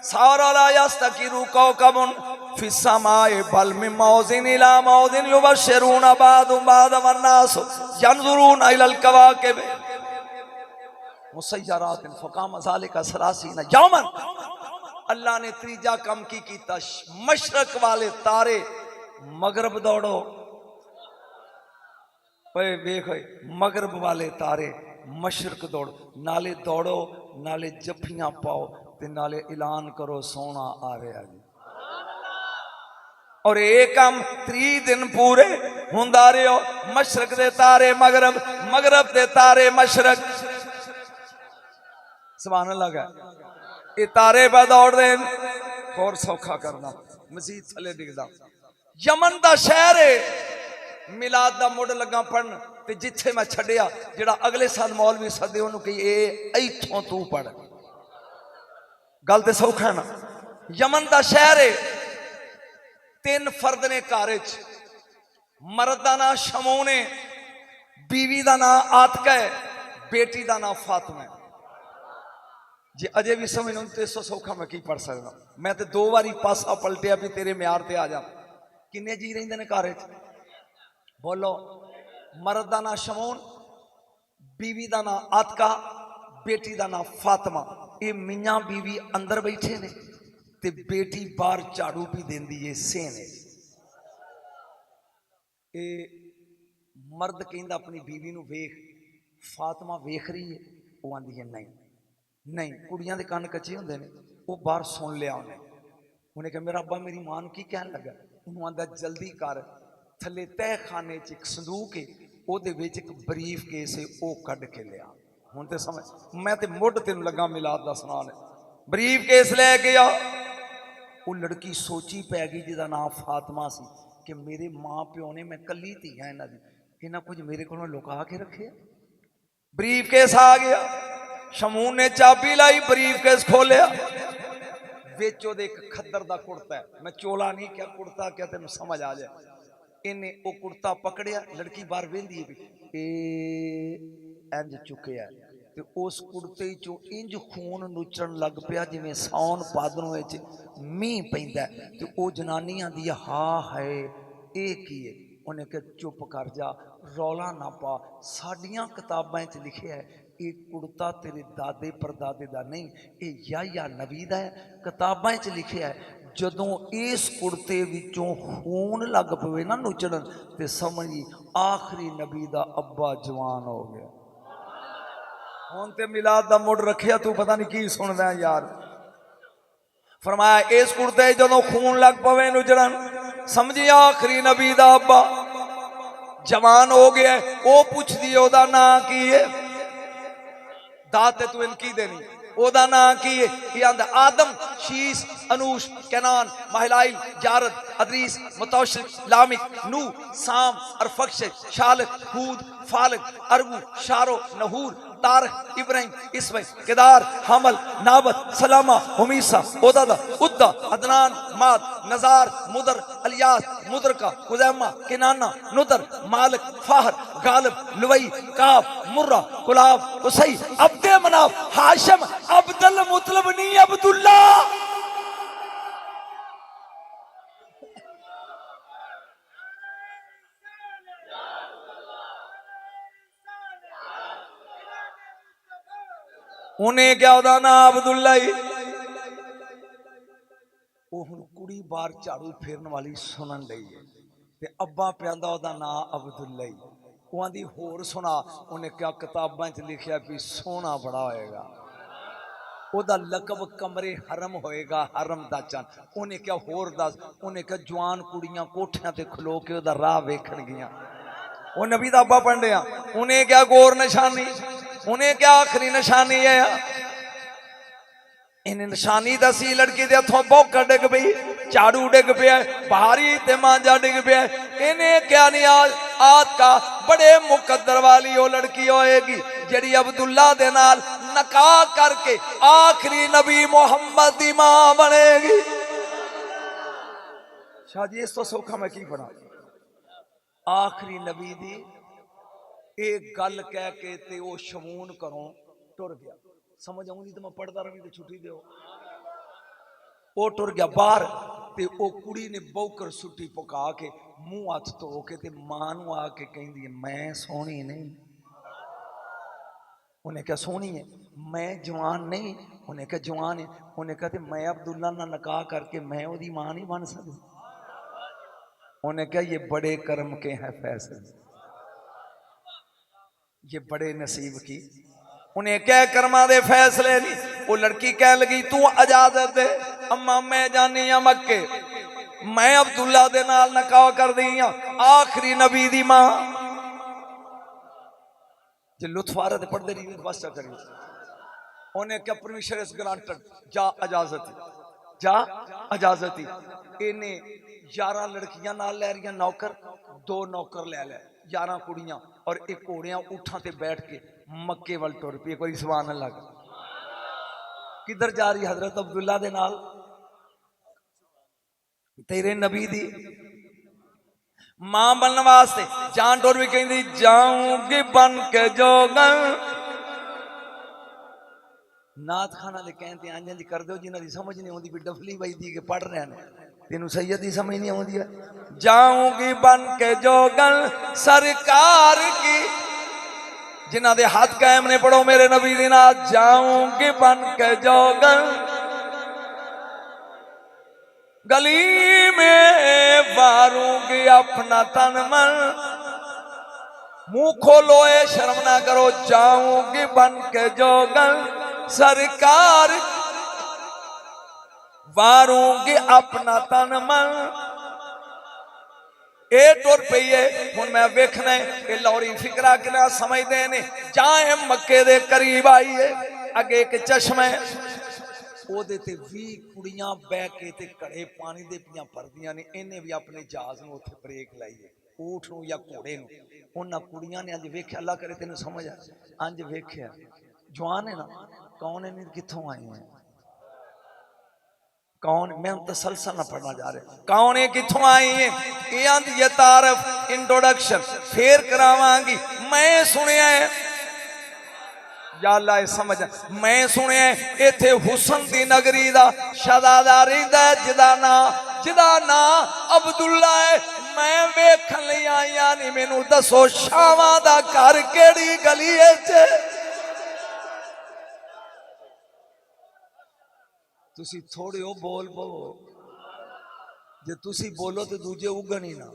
सारा ला यस्तकीरु कौकबुन फिस्समाए बल मिन मौजिन इला मौजिन युबश्शिरूना बादुम बाद वन्नास यंजुरून इलल कवाकिब मुसय्यरातिन फकाम ज़ालिका सलासीना यौमन। अल्लाह ने तीजा कम की कीता मशरक वाले तारे मगरब दौड़ो। ओए वेख मगरब वाले तारे मशरक दौड़ नाले दौड़ो नाले जफियां पाओ ते नाले ऐलान करो सोना आ रहा जी। और एक काम 3 दिन पूरे हुंदा रहो मशरक दे तारे मगरब मगरब दे तारे मशरक। सुभान अल्लाह। ये तारे पे दौड़ दे और सौखा करना मजीद थले डिगदा। यमन दा शहर है। मिलाद दा मुड़ लगा पढ़न ते जिथे मैं छड़िया जेड़ा अगले साल मौलवी सदे उन्होंने कही ए इथों तू पढ़। गल तो सौखा ना। यमन दा शहर है। 3 फर्द ने घर मर्द का नाम शमून है बीवी का नाम आतका है बेटी का नाम फातिमा है। जे अजे भी समझ नहीं तो इसो सौखा मैं की पढ़ सकता। मैं तो 2 बारी पासा पलटिया भी तेरे म्यार ते आ जा। किन्ने जी रहिंदे ने घर बोलो? मर्द का नाम शमून बीवी का नाम आतका बेटी का नाम फातिमा। ये मियाँ बीवी अंदर बैठे ने ते बेटी बाहर झाड़ू भी देंदी है सेने। मर्द कहता अपनी बीवी नूं वेख, फातिमा वेख रही है, वो आंदी है नहीं नहीं, कुड़ियां दे कान कच्चे होंदे ने, वो बाहर सुन लिया उन्हें कहा मेरा अब्बा मेरी मां नूं की कहन लगा, उन्होंने आंदा जल्दी कर, थले तह खाने च एक संदूक है, ਉਹਦੇ ਵਿੱਚ एक बरीफ केस है, वो कढ़ के लिया। हुण ते समझ, मैं ते मुढ़ तेन लगा मिलाद दा सुनाने, बरीफ केस लै गया। वो लड़की सोची पै गई जिहदा नाम फातिमा सी कि मेरे मां प्यो ने, मैं कली धी हां इन्हां दी, इन्हां कुछ मेरे को लुका के रखे। बरीफ केस आ गया, शमून ने चाबी लाई, बरीफ केस खोलिया, विच ओहदे एक खद्दर दा कुर्ता है, मैं चोला नहीं क्या कुर्ता क्या, तेन समझ आ जाए। इन्हें वो कुर्ता पकड़िया, लड़की बाहर वेंदी इंज चुकिया, ते उस कुर्ते चो इंज खून नुचण लग पिया जिवें साउन भादरों मीह पैंदा, ते ओ जनानी आंदी हा है ये की है। उन्हें कहा चुप कर जा, रौला ना पा, साडियां किताबां च लिखिया है ये कुर्ता तेरे दादे परदादे दा नहीं, ये या नबी दा है। किताबां च लिखिया है जदों इस कुर्ते विचों खून लग पवे ना नुचड़न, ते समझी आखिरी नबी दा अब्बा जवान हो गया। हुण ते मिलाद दा मुड़ रखिया, तू पता नहीं की सुनदा यार। फरमाया इस कुर्ते जदों खून लग पवे नुचड़न, समझी आखिरी नबी दा अब्बा जवान हो गया। वो पुछदी ओदा नां की है, दात तू इनकी देनी, ओदा नां की है, ये आंदा आदम, शीस, अनूश, कैनान, महलाइल, जारद, अदरीस, मुतौशिल, लामिक, नू, साम, अरफक्षद, शालक, हूद, फालक, अरबू, शारो, नहूर, तारक, इब्राहिम, इसमाइल, केदार, हमल, नाबत, सलामा, हुमीसा, ओदादा, उद्दा, अदनान, माद, नजार, मुदर, अलियास, मुदरका, खुजैमा, किनाना, नुदर, मालिक, फाहर, गालिब, लुवई, काब, मुर्रा, कुलाब, कुसई, अब्दे मनाफ, हाशम, अब्दुल मुतलब नहीं अब्दुल्ला। उन्हें क्या होता ना अब्दुल्ला ही। वो हुण कुड़ी बार झाड़ू फेरन वाली सुनन लई है, ते अब्बा प्यांदा ओदा नां अब्दुल्ला ही। वो आंदी होर सुना, उन्हें क्या किताबां च लिखिया भी सोहना बड़ा होएगा, ओदा लकब कमरे हरम होएगा, हरम दा चंद। उन्हें क्या होर दस, उन्हें क्या जवान कुड़ियां कोठियां ते खलो के ओदा राह वेखण गियां। वो नबी दा अब्बा पंडिया, उन्हें क्या गोर निशानी, उन्हें क्या आखिरी निशानी है। इन्हें निशानी दसी, लड़की दे हथों भौका डिग पई, झाड़ू डिग पिया, भारी ते मांजा डिग पिया। इन्हें क्या नहीं आज का बड़े मुकद्दर वाली वो लड़की होएगी जड़ी अब्दुल्ला दे नाल नकाह करके आखिरी नबी मोहम्मद दी मां बनेगी। शादी इस तो सौखा मैं की पढ़ा, आखिरी नबी दी एक गल कह के ते वो शमून करों टुर गया। समझ आऊंगी तो मैं पढ़ता रही तो छुट्टी दो। वो टुर गया बाहर, ते वो कुड़ी ने बौकर सुट्टी पका के मुंह हथ धो के ते मां नूं आके कहंदी है मैं सोहनी नहीं। उन्हें क्या सोहनी है, मैं जवान नहीं। उन्हें क्या जवान है। उन्हें कहा ते मैं अब्दुल्ला ना नकाह करके मैं ओदी मां नहीं बन सकती। उन्हें क्या ये बड़े कर्म के हैं फैसले, ये बड़े नसीब की। उन्हें क्या कर्मा दे फैसले नहीं। वो लड़की कह लगी तू इजाजत दे अम्मा, मैं जानी आ मक्के, मैं अब्दुल्ला दे नाल नकाह कर दी हां, आखिरी नबी दी मां। जे लुत्फ आ रहा पढ़ते रही बस करिए। उन्हें क्या परमिशन इज ग्रांटेड, जा इजाजत, जा इजाजत। इन्हें 11 लड़कियां नाल लै रही, नौकर 2 नौकर लै लै, 11 कुड़ियां और एक घोड़ियां ऊठां ते बैठ के मक्के वाल टुर पई। एक बार सुभान अल्लाह। किधर जा रही हजरत अब्दुल्ला दे नाल, तेरे नबी दी मां बनने वास्ते। जान टुर भी कहती जाऊंगी बन के जोगन। नाथ खाना दे कहते अंज अंज कर दो जिन्हों की समझ नहीं आती भी डफली बजती के पढ़ रहे हैं, तेन सैयद की समझ नहीं आती है। जाऊंगी बन के जोगन सरकार की, जिन्हों दे हाथ कायम ने पढ़ो मेरे नबी दी नाथ। जाऊंगी बन के जोगन गली में वारूंगी अपना तन मन, मुंह खोलो ए शर्म ना करो, जाऊंगी बन के जोगन सरकार, वारूंगी अपना तन मन। ए टुर पईए हुण मैं वेखना है लौरी फिकरा किना समझदे ने। जाए मक्के दे करीब आईए, अगे एक चश्मा है, ओदे ते 20 कुड़ियां बह के ते घड़े पानी दे पियां भरदियां ने। इन्हें भी अपने जहाज नूं उत्थे ब्रेक लाई है, ऊठ नूं या घोड़े नूं। उन्हां कुड़ियां ने अज वेख्या, अल्लाह करे तेन समझ आ, अंज वेख्या जवान है ना, कौन है, कित्थों आए हैं, कौन, मैं तसलसल ना पढ़ना जा रहा, कौन है, कित्थों आई है, ये तारफ इंट्रोडक्शन फिर करावांगी। मैं सुनिया है या अल्लाह समझ, मैं सुनिया इत्थे हुसन दी नगरी दा शहजादा रहिंदा जिदा ना अब्दुल्ला है। मैं वेखन लई आईया नहीं, मैनू दसो शावां दा घर केड़ी गली है। तुसी थोड़े हो बोल पो, जे तुसी बोलो तो दूजे उगन ही ना,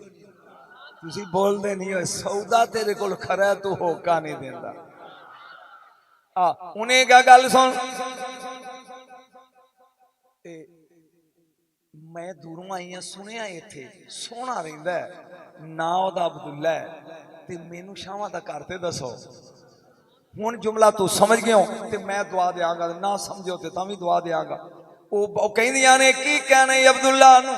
तुसी बोलते नहीं हो। सौदा तेरे कोल खरा है, तू होका नहीं देंदा। उन्हें क्या गल सुन, मैं दूरों आई हाँ, सुनिया इत्थे सोहना रहिंदा है, ना ओदा अब्दुल्ला है, ते मैनू शावां दा घर ते दसो। हुण जुमला तू समझ गए हो ते मैं दुआ देंगा, ना समझो ते तां भी दुआ देंगा। वो कहंदियां ने की कहना अब्दुल्ला नूं,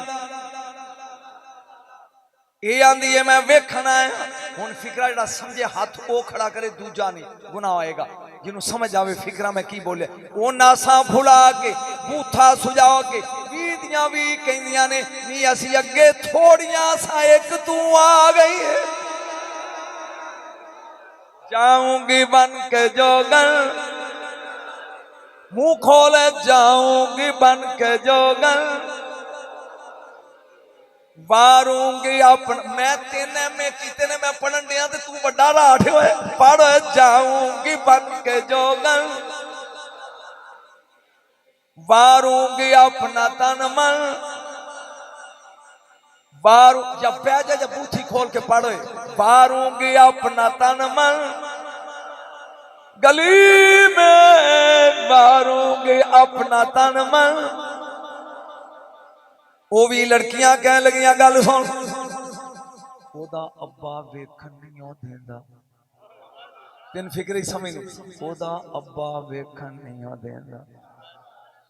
ये आंदी है मैं वेखना है। हुण फिकरा जिहड़ा समझे हाथ वो खड़ा करे, दूजा नहीं गुनाह होएगा। जिन्हों समझ आवे फिकरा मैं की बोले, वो नासा फुला के बूथा सुजा के बीदियां भी कहंदियां ने नी असी अगे थोड़ियां सा, एक तू आ गई है। जाऊंगी बन के जोगन, मुंह खोले जाऊंगी बन के जोगन, वारूंगी अपन। मैं तेने में कितने ने मैं पढ़न दिया ते तू बड़ा राठ होए पढ़। जाऊंगी बन के जोगन, वारूंगी अपना तन मन, वारू जब बैजा जब बूथी खोल के पढ़ो, वारूंगी अपना तन मन, गली में वारूंगी अपना तन मन। वो भी लड़कियां कह लगियां गल सुन, ओदा अब्बा वेखन नहीं देंदा, तेन फिक्र ही समझ नहीं, ओदा अब्बा वेखन नहीं देंदा।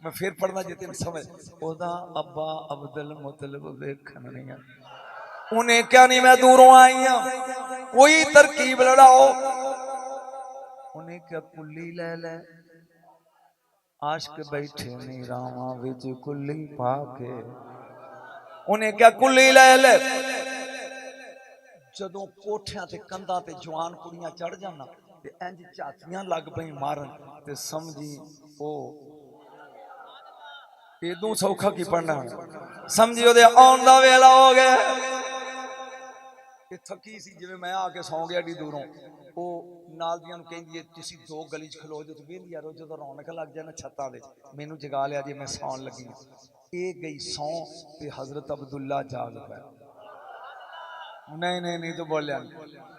मैं फिर पढ़ना जे तेन समझ, ओदा अब्बा अब्दुल मुतलब वेखन नहीं। उन्हें क्या नहीं, मैं दूरों आई हूं, कोई तरकीब लड़ाओ। उन्हें क्या कुल्ली ले ले, आशिक बैठे नहीं रावां विच कुल्ली पाके। उन्हें क्या कुल्ली ले ले, जदों कोठियां ते कंधां ते जवान कुड़ियां चढ़ जाना ते इंज झातियां लग पई मारन, ते समझी ओ इदों सौखा की पढ़ना, समझी ओदे आउण दा वेला हो गया। थकी सी जिवें मैं आके सौ गया एडी दूरों। वो नाल दियां नूं कहंदी है तुसीं दो गली च खलो जो, वेंदी यारो जदों रौनक लग जाए ना छत्तां दे, मैनू जगा लिया जी मैं सौन लगी। ये गई सौ ते हजरत अब्दुल्ला जाग पै। नहीं नहीं नहीं तो बोलिया,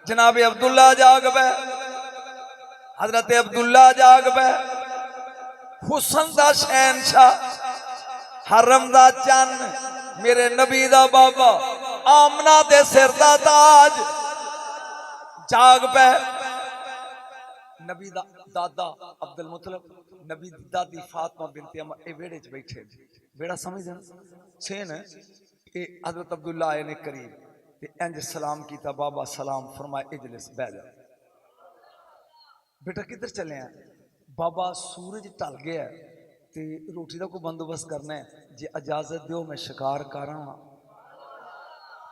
जनाब अब्दुल्ला जाग पै, हजरत अब्दुल्ला जाग पै। हुसन दा शहनशाह, हरम दा चन्न, मेरे नबी दा बाबा, आमना दे सिर दा ताज जाग पै। नबी दा दादा अब्दुल मुतलब, नबी दी दादी फातिमा बिनते अमर ए वेड़े च बैठे, वेड़ा समझदे सेन ए। हजरत अब्दुल्ला आए ने करीब ते इंज सलाम कीता, बाबा सलाम फरमाया, इजलिस बैठ जा। बेटा किधर चले हैं? बाबा सूरज ढल गया ते रोटी का कोई बंदोबस्त करना है, जे इजाजत दो मैं शिकार कर रहा।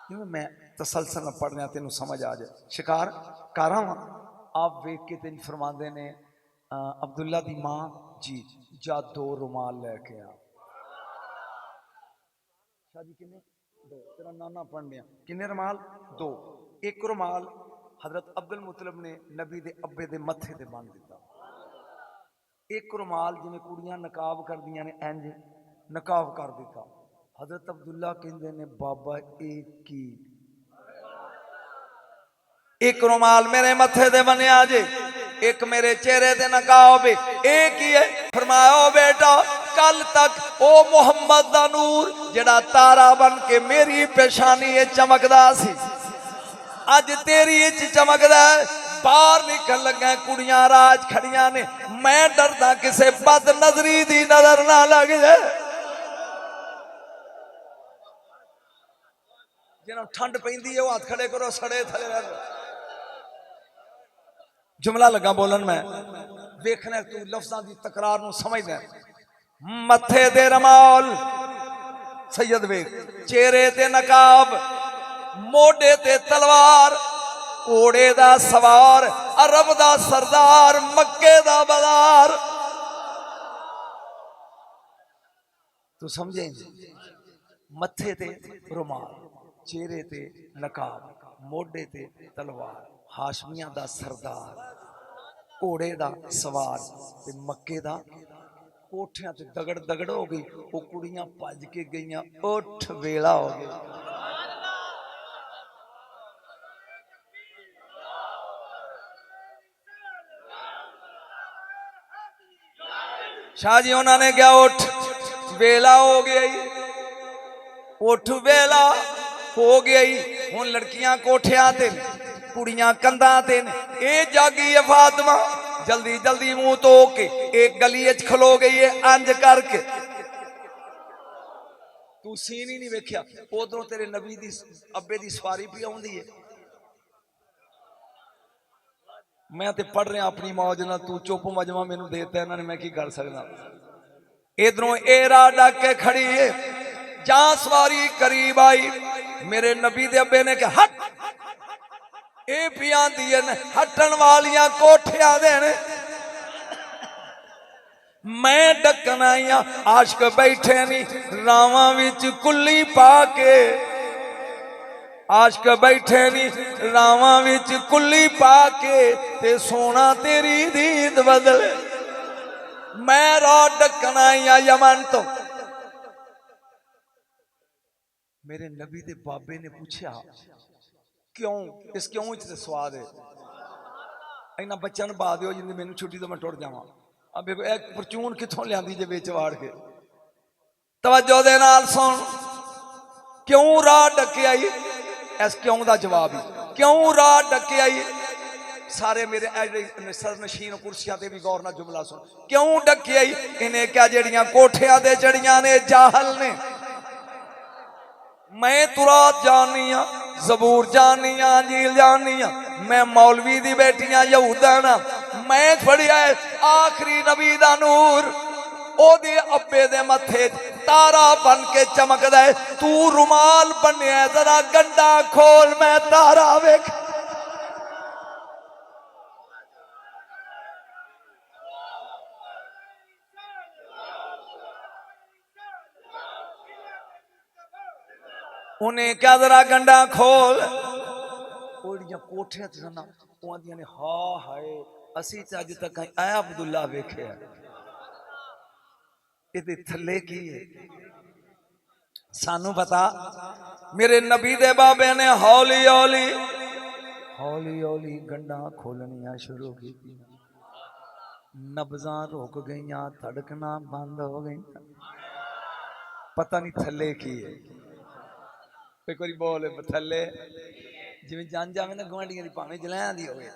क्यों मैं तसलसल में पढ़ने तेन समझ आ जाए, शिकार कर रहा। आप वेख के तेन फरमाते ने अब्दुल्ला दी मां जी जा दो रुमाल लैके आ। शाह जी किन्ने? दो। तेरा नाना पढ़ लिया किन्ने रुमाल? दो। एक रुमाल हजरत अब्दुल मुतलब ने नबी दे अब्बे दे मत्थे ते बन दिता। एक रुमाल जिवें कुड़ियां नकाब कर दियां ने इंज नकाब कर दिता। हजरत अब्दुल्ला कहंदे ने बाबा एक की एक रुमाल मेरे मथे दे बनिया जे, एक मेरे चेहरे ते नकाब, एक ही है। फरमाया ओ बेटा कल तक ओ मुहम्मद दा नूर जेड़ा तारा बन के मेरी पेशानी चमकदा सी, अज तेरी चमकदा है। बाहर निकल लगा कुड़ियां राज खड़ियां ने, मैं डरदा किसे बद नजरी दी नजर ना लग जाए। जिन्हों ठंड पैंदी है वो हाथ खड़े करो, सड़े थले जुमला लगा बोलन मैं वेखना तू लफ्जां दी तकरार नूं समझदा। मथे दे रमाल सैयद वेख, चेहरे ते नकाब, मोढे ते तलवार, घोड़े दा सवार, अरब दा सरदार, मक्के दा बाजार। तू समझे? मथे ते रुमाल, चेहरे ते नकाब, मोढे ते तलवार, हाशमिया दा सरदार, घोड़े दा सवार ते मक्के दा। कोठियां ते दगड़ दगड़ हो गई, वो कुड़ियां भज के गईयां, उठ वेला हो गया। शाह जी उन्होंने क्या उठ वेला हो गया, उठ वेला हो गया। हुण लड़कियां कोठियां ते, कुड़ियां कंधां ते, ए जागी है फातिमा जल्दी जल्दी मुंह धो के एक गली खलो गई है अंज करके। तू सीन ही नहीं वेख्या, उधरों तेरे नबी दी अब्बे दी सवारी पी आउंदी है। मैं ते पढ़ रहा अपनी मौज ना, तू चुप मजमा मैनू देता इन्होंने, मैं की कर सकदा। इधरों एरा डक के खड़ी है, जहां सवारी करीब आई मेरे नबी दे अब्बे ने कहा हट, ए पिया दी हटन वालियां कोठियां देने, मैं डकन आई हाँ। आशक बैठे नहीं रावां विच कुल्ली पा के, आशक बैठे नहीं रावां विच कुल्ली पा के, ते सोना तेरी दीद बदले। मैं रात डकन आई हाँ यमन तो। मेरे नबी दे बाबे ने पूछा क्यों, इस क्यों स्वाद है, इन्ना बच्चा नभा दो जिंदी मैनू छुट्टी तो मैं टुट जावा। अब एक परचून कितों लियांदी जे विच वाड़ के। तवज्जो दे नाल सुन, क्यों रात डके आई, इस क्यों का जवाब ही, क्यों रात डके आई। सारे मेरे सर नशीन कुर्सियां ते भी गौर ना जुमला सुन, क्यों डके आई। इन्हें क्या जड़ियां कोठियां दे चढ़ियां ने जाहल ने, मैं तुरात जानी हाँ, जबूर जानी हाँ, अंजील जानी हाँ, मैं मौलवी दी बेटियां यहूदन, मैं फड़िया आखिरी नबी दा नूर, ओदे अब्बे दे मथे तारा बन के चमकदा है। तू रुमाल बनिया, जरा गंडा खोल मैं तारा वेख। उन्हें क्या जरा गंडा खोल, कोठियां ने हा हाय असी अज तक आया अब्दुल्ला वेखे इहदे थले की है सानू पता। मेरे नबी दे बाबे ने हौली हौली हौली हौली गंडा खोलनिया शुरू की, नब्जां रुक गई, धड़कना बंद हो गई। पता नहीं थले की है, एक बार बोल थले जिवें जंज जावे ना गुआढ़ियां दी भावें जलैं दी होवे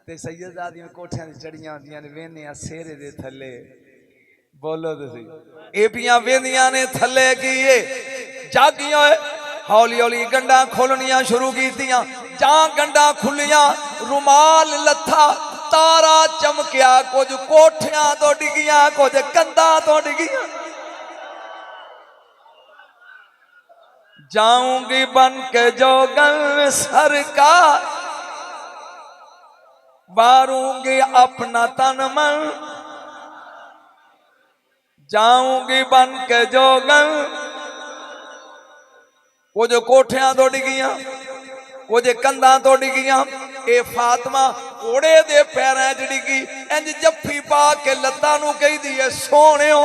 ते सैयदा दी कोठियां दी चढ़ियां होंदियां ने, वेहने आ सेहरे दे थले। बोलो तुसी ए पियां वेंदियां ने थले की जागियां हौली हौली गंडा खोलनियां शुरू कीतियां। जां गंडा खुलियां रुमाल लथा, तारा चमकिया, कुछ कोठियां तो डिगियां, कुछ कंधां तो डिगियां। जाऊंगी बन के जोगन सरकार, बारूंगी अपना तन मन, जाऊंगी बन के जोगन। वो जो कोठियां तो डिगियां, वो जो कंधां तो डिगियां, ए फातिमा घोड़े दे पैरां च डिगी, इंज जफ्फी पा के लत्तां नूं कहदी है सोहणियो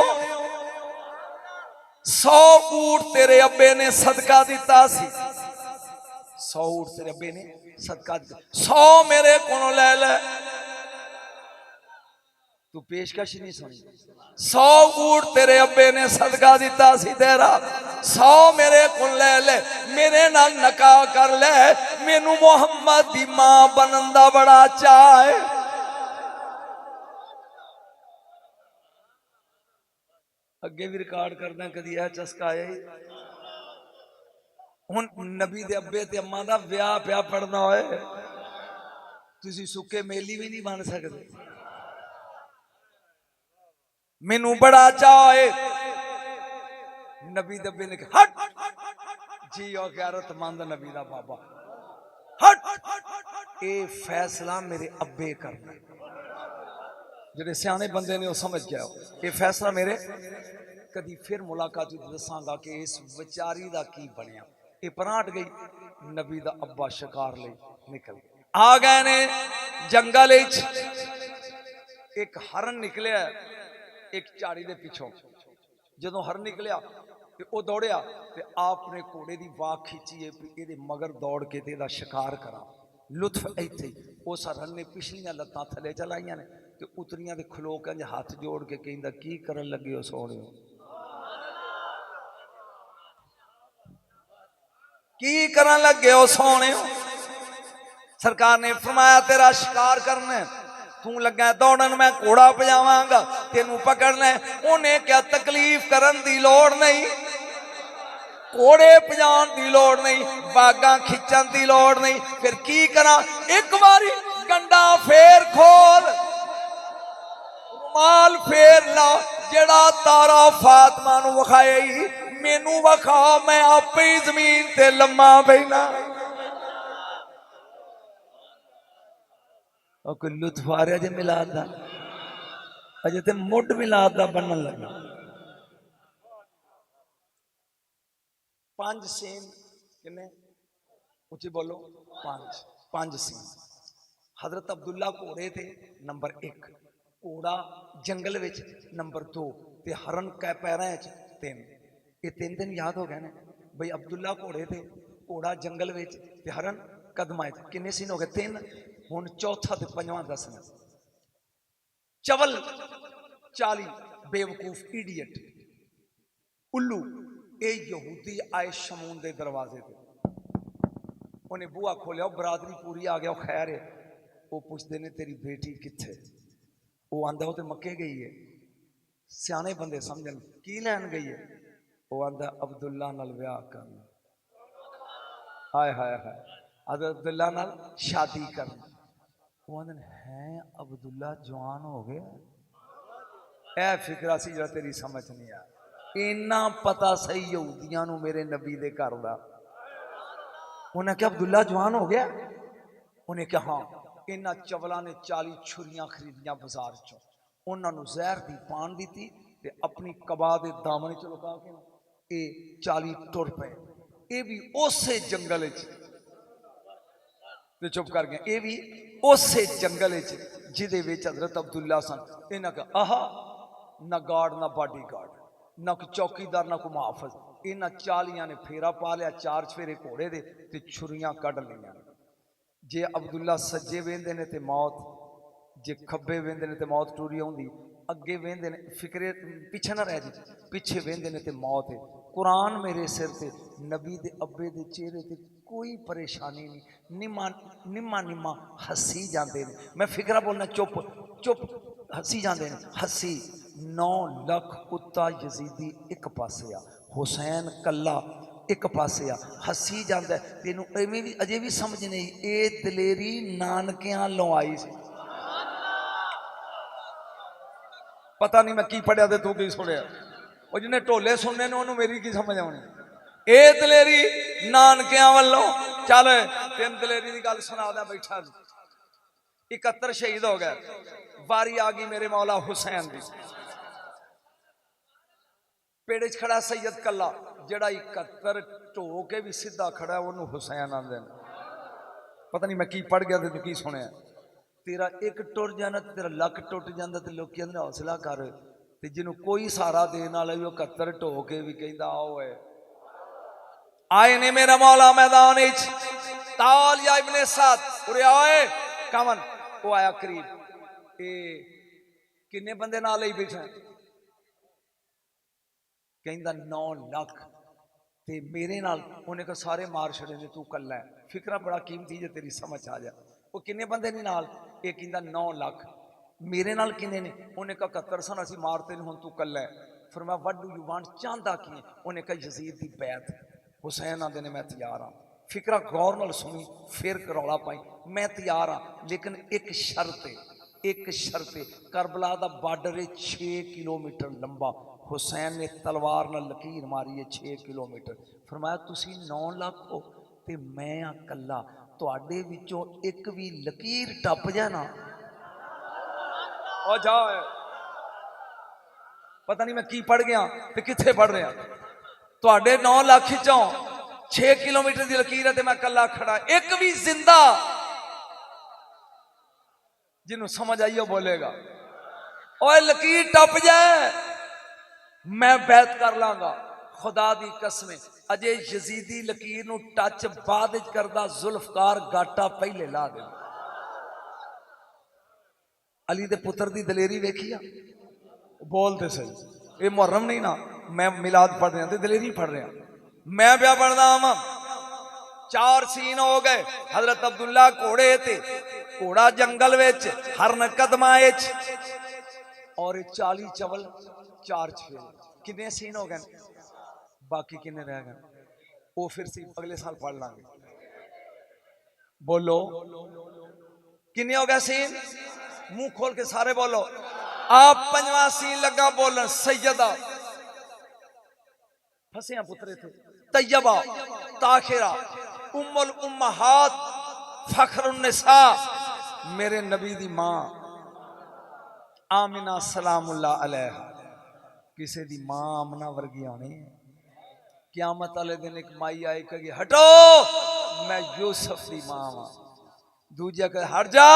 100 ऊंट तेरे अब्बे ने सदका दिता सी, 100 ऊँट तेरे अब्बे ने सदका दिता, 100 मेरे को ले ले, तू पेशकश नहीं सुनी। 100 ऊँट तेरे अब्बे ने सदका दिता सी तेरा, 100 मेरे को ले ले, मेरे नाल नकाह कर ले, मैनू मुहम्मद दी मां बनन दा बड़ा चाह है। अगे भी रिकॉर्ड करना, कदी यह चस्का आया ही। हुण नबी दे अब्बे ते अम्मा दा ब्याह पिया पढ़ना होए, तुसी सुके मेली भी नहीं बन सकते। मैनू बड़ा चाह है, नबी दे अब्बे ने कहा हट जी, और गैरतमंद नबी दा बाबा हट, ये फैसला मेरे अब्बे करना, जेडे सियाने बंदे ने वो समझ गया, ये फैसला मेरे। कदी फिर मुलाकात दसांगा कि इस विचारी दा की बनया। ये परांठ गई, नबी दा अब्बा शिकार ले निकल आ गए ने जंगल, एक हरन निकलिया एक झाड़ी दे पिछों, जदों हरन निकलिया ते ओ दौड़िया ते आपने घोड़े दी वाह खींची है ये मगर दौड़ के ते शिकार करा। लुत्फ इत्थे उस हरन ने पिछलियां लत्तां थले चलाइयां ने ते उतरियां ते खलो के हाथ जोड़ के कहंदा की करन लगे हो सोहणियो, की करन लगे हो सोहणियो। सरकार ने फरमाया तेरा शिकार करना है, तू लगा दौड़न, मैं घोड़ा भजावांगा, तेनू पकड़ना है। उन्हें क्या तकलीफ करन दी लोड़ नहीं, घोड़े भजान दी लोड़ नहीं, बागा खिंचन दी लोड़ नहीं, फिर की करा। एक बारी गंडा फेर खोल, रुमाल फेर ला, जेड़ा तारा फातिमा नू वखाए मैनू वखा, मैं आपे ही जमीन ते लम्मा बैना। कोई लुत्फ आ रहा जे मिलाद दा, अजे ते मुड मिलाद दा बनन लगा। 5 सीन किन्ने ऊंची बोलो, 5 सीन। हजरत अब्दुल्ला घोड़े थे नंबर 1, घोड़ा जंगल विच नंबर 2 ते हरन कै पैरां च 3। ये 3 दिन याद हो गए ने भाई। अब्दुल्ला घोड़े थे, घोड़ा जंगल विच ते हरन कदमां च। किन्ने सीन हो गए? 3। हुण चौथा ते पंजवां दसना। चवल 40 बेवकूफ इडियट उल्लू, ये यहूदी आए शमून के दरवाजे पे, उन्हें बूहा खोलिया, बरादरी पूरी आ गया, खैर है। वो पुछते ने तेरी बेटी किथे, वो आंदा वो तो मक्के गई है। सियाने बंदे समझन की लैन गई है, वो आंदा अब्दुल्ला नाल ब्याह करना। हाय हाय हाय, अब्दुल्ला नाल शादी करना। वो आंदे है अब्दुल्ला जवान हो गया, ऐ फिक्रा सी जो तेरी समझ नहीं आ। इन्ना पता सही यहूदियां नू मेरे नबी दे घर दा। उन्हें क्या अब्दुल्ला जवान हो गया? उन्हें क्या हाँ। इन्हां चवलों ने 40 छुरियां खरीदियां बाजार चो, उन्होंने जहर दी पान दी थी ते अपनी कबा दे दामन च लुका के ये 40 टुर पे। ये भी उसे जंगल ते चुप कर गए। ये भी उसे जंगल जिदे विच हजरत अब्दुल्ला सन। इन्हां का आहा ना गार्ड ना बॉडी गार्ड ना कोई चौकीदार ना कोई मुहाफिज। इन्हां 40 ने फेरा पा लिया, 4 फेरे घोड़े दे ते छुरियां कढ़ लियां। जे अब्दुल्ला सज्जे वेंदे ने ते मौत, जे खब्बे वेंदे ने ते मौत टूरी आउंदी, अगे वेंदे ने फिक्रे पिछे ना रह जी, पिछे वेंदे ने ते मौत है। कुरान मेरे सिर ते, नबी दे अब्बे दे चेहरे ते कोई परेशानी नहीं, निम्मा निम्मा निम्मा हसी जाते हैं। मैं फिक्रा बोलना चुप चुप, हसी जाते हैं हसी। 9 लाख कुत्ता यजीदी एक पासे आ, हुसैन कला एक पासे आ, हसी जाता है। तेनू एवें भी अजे भी समझ नहीं, ये दलेरी नानकियां लो आई सी। पता नहीं मैं की पढ़िया ते तू की सुनिया, और जिन्हें ढोले सुनने ने उन्होंने मेरी की समझ आनी। ए दलेरी नानकियां वालों। चल तेन दलेरी की गल सुना दा बैठा। 71 शहीद हो गए, वारी आ गई मेरे मौला हुसैन की। पेड़ च खड़ा सैयद कला, जड़ा 71 ढो के भी सीधा खड़ा, उन्होंने हुसैन आंदे। पता नहीं मैं की पढ़ गया तो की सुनिया। तेरा एक टुर जाना तेरा लक टुट जाता, तो लोग कहते हौसला कर, जिन्हों कोई सहारा देने वाला भी 71 ढो के भी कहता आओ है। आए ने मेरा मौला मैदान ताल या इब्ने साद उरे आए कमन वो आया करीब किन्ने बंदे नाल ही बैठे कहंदा 9 लाख ते मेरे नाल उन्हें कहा सारे मार छड़े ने तू कल्ला है फिक्रा बड़ा कीमती जे तेरी समझ आ जा वो किन्ने बंदे ने नाल ये कहंदा 9 लाख मेरे नाल किन्ने ने उन्हें कहा 71 सन असीं मारते ने हुण तू कल्ला है फिर मैं व्हाट डू यू वांट चाहता की है उन्हें कहा यजीद दी बैत हुसैन आंदे ने मैं तैयार हाँ फिक्रा गौर नाल सुनी फिर रौला पाई मैं तैयार हाँ लेकिन एक शर्त है करबला दा बार्डर है 6 किलोमीटर लंबा हुसैन ने तलवार नाल लकीर मारी है 6 किलोमीटर फरमाया तुसी 9 लाख हो ते मैं आ कल्ला तुहाडे विचों एक भी लकीर टप जाए ना ओ जा पता नहीं मैं की पढ़ गया ते किथे पढ़ रहा तुहाडे 9 लाख चों 6 किलोमीटर की लकीर है ते मैं कल्ला खड़ा एक भी जिंदा जिन्हों समझ आई बोलेगा ओए लकीर टप जाए मैं बैत कर लांगा खुदा दी कसम अजे यजीदी लकीर नू टच बाद करदा जुल्फकार गाटा पहले ला दे अली दे पुत्र दी दलेरी वेखिया बोलते सही ये मुहर्रम नहीं ना मैं मिलाद पढ़ रहा दलेरी पढ़ रहा मैं ब्याह पढ़दा हाँ 4 सीन हो गए हजरत अब्दुल्ला घोड़े थे घोड़ा जंगल विच हरन कदमा और 40 चवल 4 छे कितने सीन हो गए बाकी कितने रह गए वो फिर सी अगले साल पढ़ लांगे बोलो कितने हो गए सीन मुंह खोल के सारे बोलो आप 5वां सीन लगा बोलन सैयदा फसिया पुत्रे थे तैयबा ताखिरा उम्मुल उम्महात फखरुन निसा मेरे नबी दी मां आमिना सलामुल्लाह अलैहा किसी दी मां आमना वर्गी आनी क़यामत वाले दिन एक माई आई कही हटो मैं यूसुफ दी मां वा दूजा कहे हट जा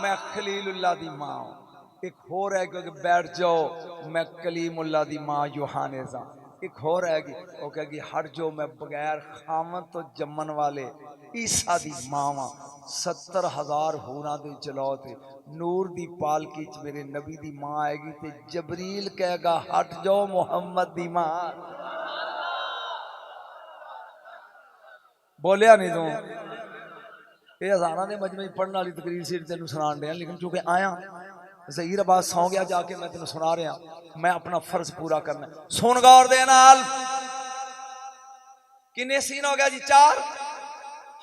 मैं खलीलुल्लाह दी मां एक होर है कि बैठ जाओ मैं कलीमुल्लाह दी मां यूहानेजा एक होर हैगी वो कहेगी हट जाओ मैं बगैर खामत तो जमन वाले ईसा दी मां वा 70,000 होना दे जलौते नूर दी पालकी च मेरे नबी दी मां आएगी ते जबरील कहेगा हट जाओ मुहम्मद दी मां बोलिया नहीं तू ये हज़ारां दे मजमे पढ़ने वाली तकरीर सिर तेन सुनान दिया लेकिन चूंकि आया ज़हीर आबाद सौ गया जाके मैं तेन सुना रहा मैं अपना फर्ज पूरा करना सुन गौर दे नाल किन्ने सीन हो गया जी 4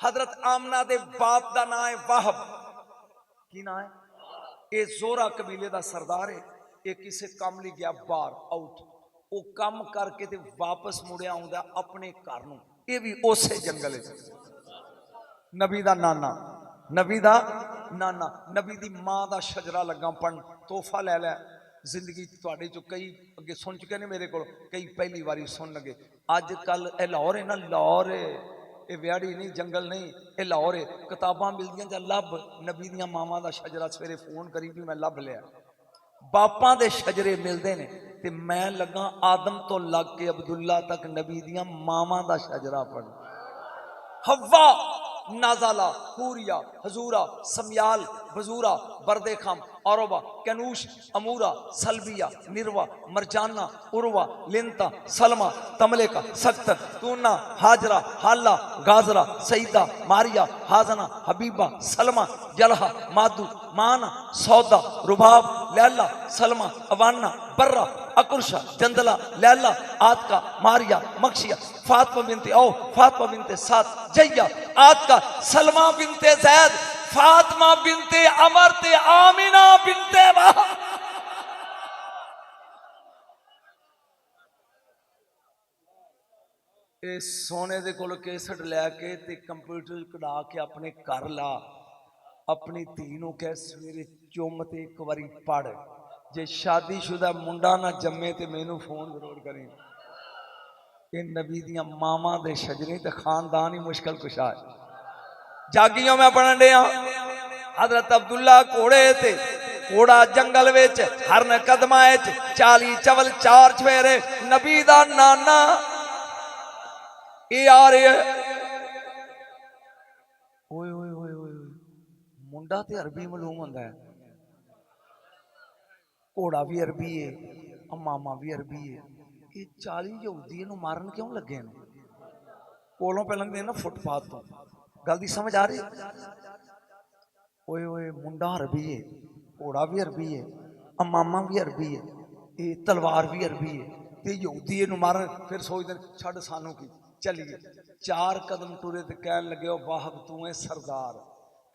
हजरत आमना दे बाप दा नाम है वाहब की नाम है ये जोरा कबीले दा सरदार है ये किसी काम ਲਈ गया बाहर आउट वो काम करके ते वापस मुड़िया आउंदा अपने घर नूं ये भी उसे जंगल नबी दा नाना नबी दी मां दा शजरा लगा पढ़न तोहफा ले लै जिंदगी तुहाडे चो कई अगे सुन चुके ने मेरे को कई पहली बारी सुन लगे अज कल लाहौर है ना लाहौर ये व्याड़ी नहीं जंगल नहीं ये लाहौर है किताबां मिलदियां जा लभ नबी दियां मावां दा शजरा सवेरे फोन करी भी मैं लभ लिया बापां दे शजरे मिलते ने ते मैं लगा आदम तो लग के अब्दुल्ला तक नबी दियां मावां दा शजरा पढ़ हव्वा नाजाला हूरिया हजूरा समयाल बजूरा बरदे खम औरबा कनूश अमूरा सलबिया निर्वा मरजाना उर्वा लिंता सलमा तमलेका सख्तर तूना हाजरा हाला गाजरा सईदा मारिया हाजना हबीबा सलमा जलहा मादू माना सौदा रुबाब लैला सलमा अवाना बर्रा अकुरशा जंदला लैला आतका मारिया मक्शिया फातिमा बिनते औ फातिमा बिनते साद जैया आतका सलमा बिनते जैद फातिमा बिनते अमर ते आमिना बिनते सोने दे कोल कैसेट लैके ते कंप्यूटर कढ़ा के अपने घर ला अपनी धी नूं कह सवेरे चुम ते एक बारी पढ़ जे शादीशुदा मुंडा ना जम्मे ते मैनू फोन जरूर करें ये नबी दियां मावां दे शजरे ते खानदान ही मुश्किल कुशा है जागियों में पढ़न दिया हजरत अब्दुल्ला घोड़े थे घोड़ा जंगल विच हरन कदमा 40 चवल 4 छेरे नबी दा नाना ये आ रहे है, ओए ओए ओए ओए मुंडा ते अरबी मालूम होंदा है, घोड़ा भी अरबी है, अमामा भी अरबी है। ये 40 यहूदी इहनूं मारन क्यों लगे ने? कोलों पे लंघदे ना फुटपाथ तो, गल दी समझ आ रही? ओए ओए मुंडा अरबी है, घोड़ा भी अरबी है, अमामा भी अरबी है, ये तलवार भी अरबी है, ते यहूदी इहनूं मारन। फिर सोचदे छड्ड सानू की, चलिए 4 कदम टुरे ते कहन लगे ओ वाह तू है सरदार।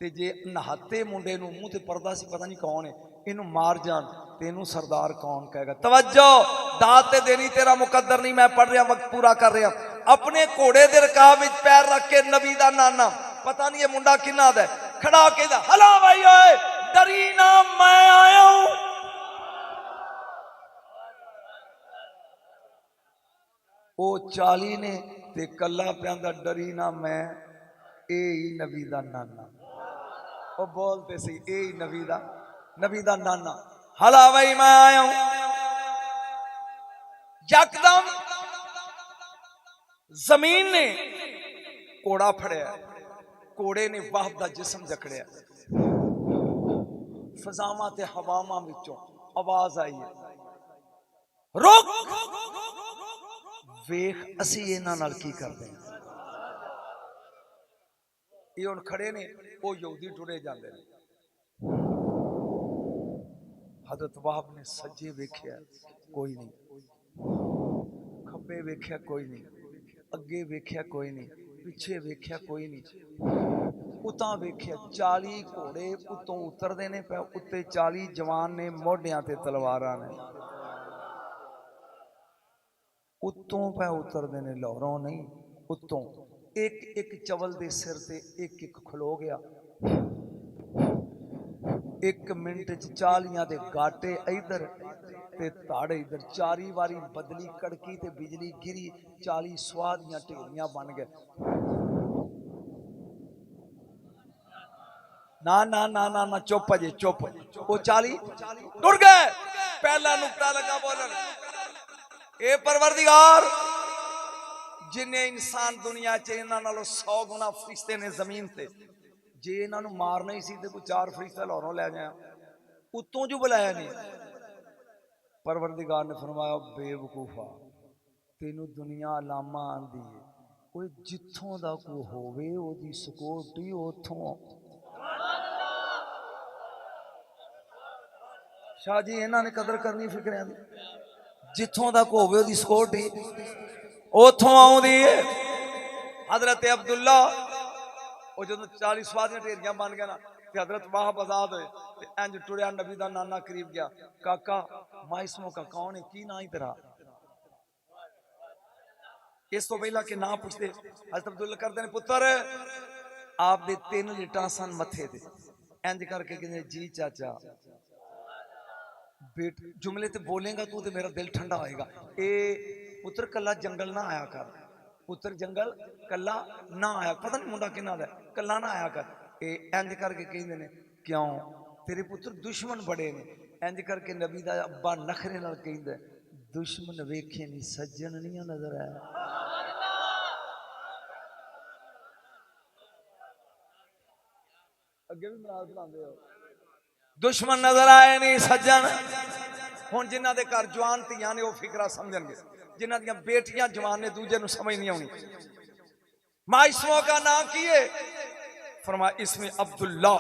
ते जे नहाते मुंडे नूं मूंह ते पर्दा सी पता नहीं कौन है, इनू मार जान ते इनू सरदार कौन कहेगा? तवज्जो, दात ते देनी तेरा मुकद्दर नहीं, मैं पढ़ रहा वक्त पूरा कर रहा। अपने घोड़े दे रकाब विच पैर रख के नबी दा नाना, पता नहीं ये मुंडा किन्ना दा है, खड़ा के दा हला भाई ओए डरी ना मैं आया हूं। ओ 40 ने ते कला प्यांदा डरी ना मैं, ए ही नबी दा नाना। ओ बोलते सी ए ही नबी दा नाना। हला भाई मैं आया हूं। यकदम जमीन ने घोड़ा फड़िया, घोड़े ने वाहब दा जिस्म जकड़िया, फजावां ते हवावां विचों आवाज आई है, रुक वेख असी इन्हां नाल की करदे हां। ये हुण खड़े ने, वो यहूदी टुरे जांदे ने। हजरत वाहब ने सज्जे वेख्या कोई नहीं, खब्बे वेख्या कोई नहीं, अगे वेख्या कोई नहीं, पिछे वेख्या कोई नहीं, उतां वेख्या 40 घोड़े उतों उतरदे ने पे, उत्ते 40 जवान ने मोढियां ते तलवारां ने, उत्तों पे उतरदे ने, लाहौरों नहीं उत्तों। एक एक चवल दे सिर ते एक एक खलो गया। 1 मिनट 40 दे गाटे इधर ते ताड़े इधर, 4 वारी बदली कड़की ते बिजली गिरी, 40 स्वाह दियां ढेरियां बन गए। ना ना ना ना ना चुप अजे चुप, वो 40 टुर गए। पहला नुक्ता लगा बोलन, ए परवरदिगार जिन्हें इंसान दुनिया च इन्हां नालों 100 गुना फरिश्ते ने जमीन ते, जे इन्हां नूं मारना ही सी ते कोई 4 फरिश्ते लाहौरों लै जाया, उत्तों जो बुलाया नहीं। परवरदिगार ने फरमाया बेवकूफा, तेनू दुनिया लामा आंदी है, कोई जिथों दा कोई होवे ओदी सिक्योरिटी उथों। शाह जी इन्हां ने कदर करनी फिक्रियां दी, जिथों दा कोई होवे ओदी सिक्योरिटी उथों आउंदी है। हजरत अब्दुल्ला वो जो 40 स्वादियां ढेरियां बन गया ना, हजरत वाहब आजाद होए, इंज टुरिया नबी दा नाना करीब गया, काका माइसमो का कौन है, की ना ही तेरा? इस तो पहला कि ना पूछते हजरत अब्दुल्ला करते ने, पुत्र आप दे 3 लिटा सन मथे दे, इंज करके कहते जी चाचा। बेट जुमले ते बोलेगा तू तो मेरा दिल ठंडा होएगा। ए पुत्र कला जंगल ना आया कर, पुत्र जंगल कला ना आया, पता नहीं मुंडा किन्ना दा, कला ना आया कर। ए इंज करके कहंदे ने क्यों तेरे पुत्र दुश्मन बड़े ने, इंज करके नबी दा अब्बा नखरे नाल कहंदा दुश्मन वेखे नहीं सज्जन नहीं नजर आया। अगे भी मराद बनाते हो, दुश्मन नजर आए नहीं सज्जन। हुण जिन्हां दे घर जवान धीआं ने वो फिकरा समझणगे, जिन्हां दियां बेटियां जवान ने दूजे नूं समझ नहीं आउणी। माइसमो का नाम की है? फरमाया इसमें अब्दुल्ला,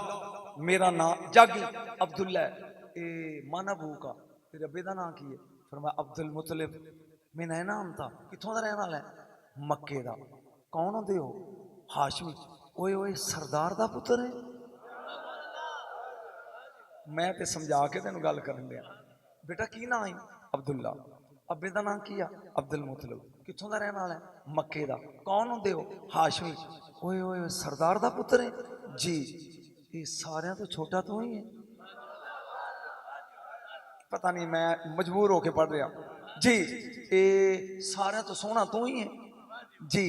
मेरा नाम जागी अब्दुल्ला है। ए माना बू का तेरे अब्बे दा नाम की है? फरमाया अब्दुल मुतलिब। मैं नया नाम था, किथों दा रहने वाला है? मक्के दा। कौन होंदे हो? हाशमी। ओए ओए सरदार दा पुत्र है? मैं ते समझा के तेन गल करन दिया, बेटा की नाम है? अब्दुल्ला। अब्बे दा नाम की है? अब्दुल मुतलिब। किथों दा रहने वाला है? मक्के दा। कौन होंदे हो? हाशमी। ओए ओए सरदार दा पुत्र है? जी। ये सारे तो छोटा तो ही है, पता नहीं मैं मजबूर होके पढ़ रहा जी। ये सारे तो सोहना तू ही है जी।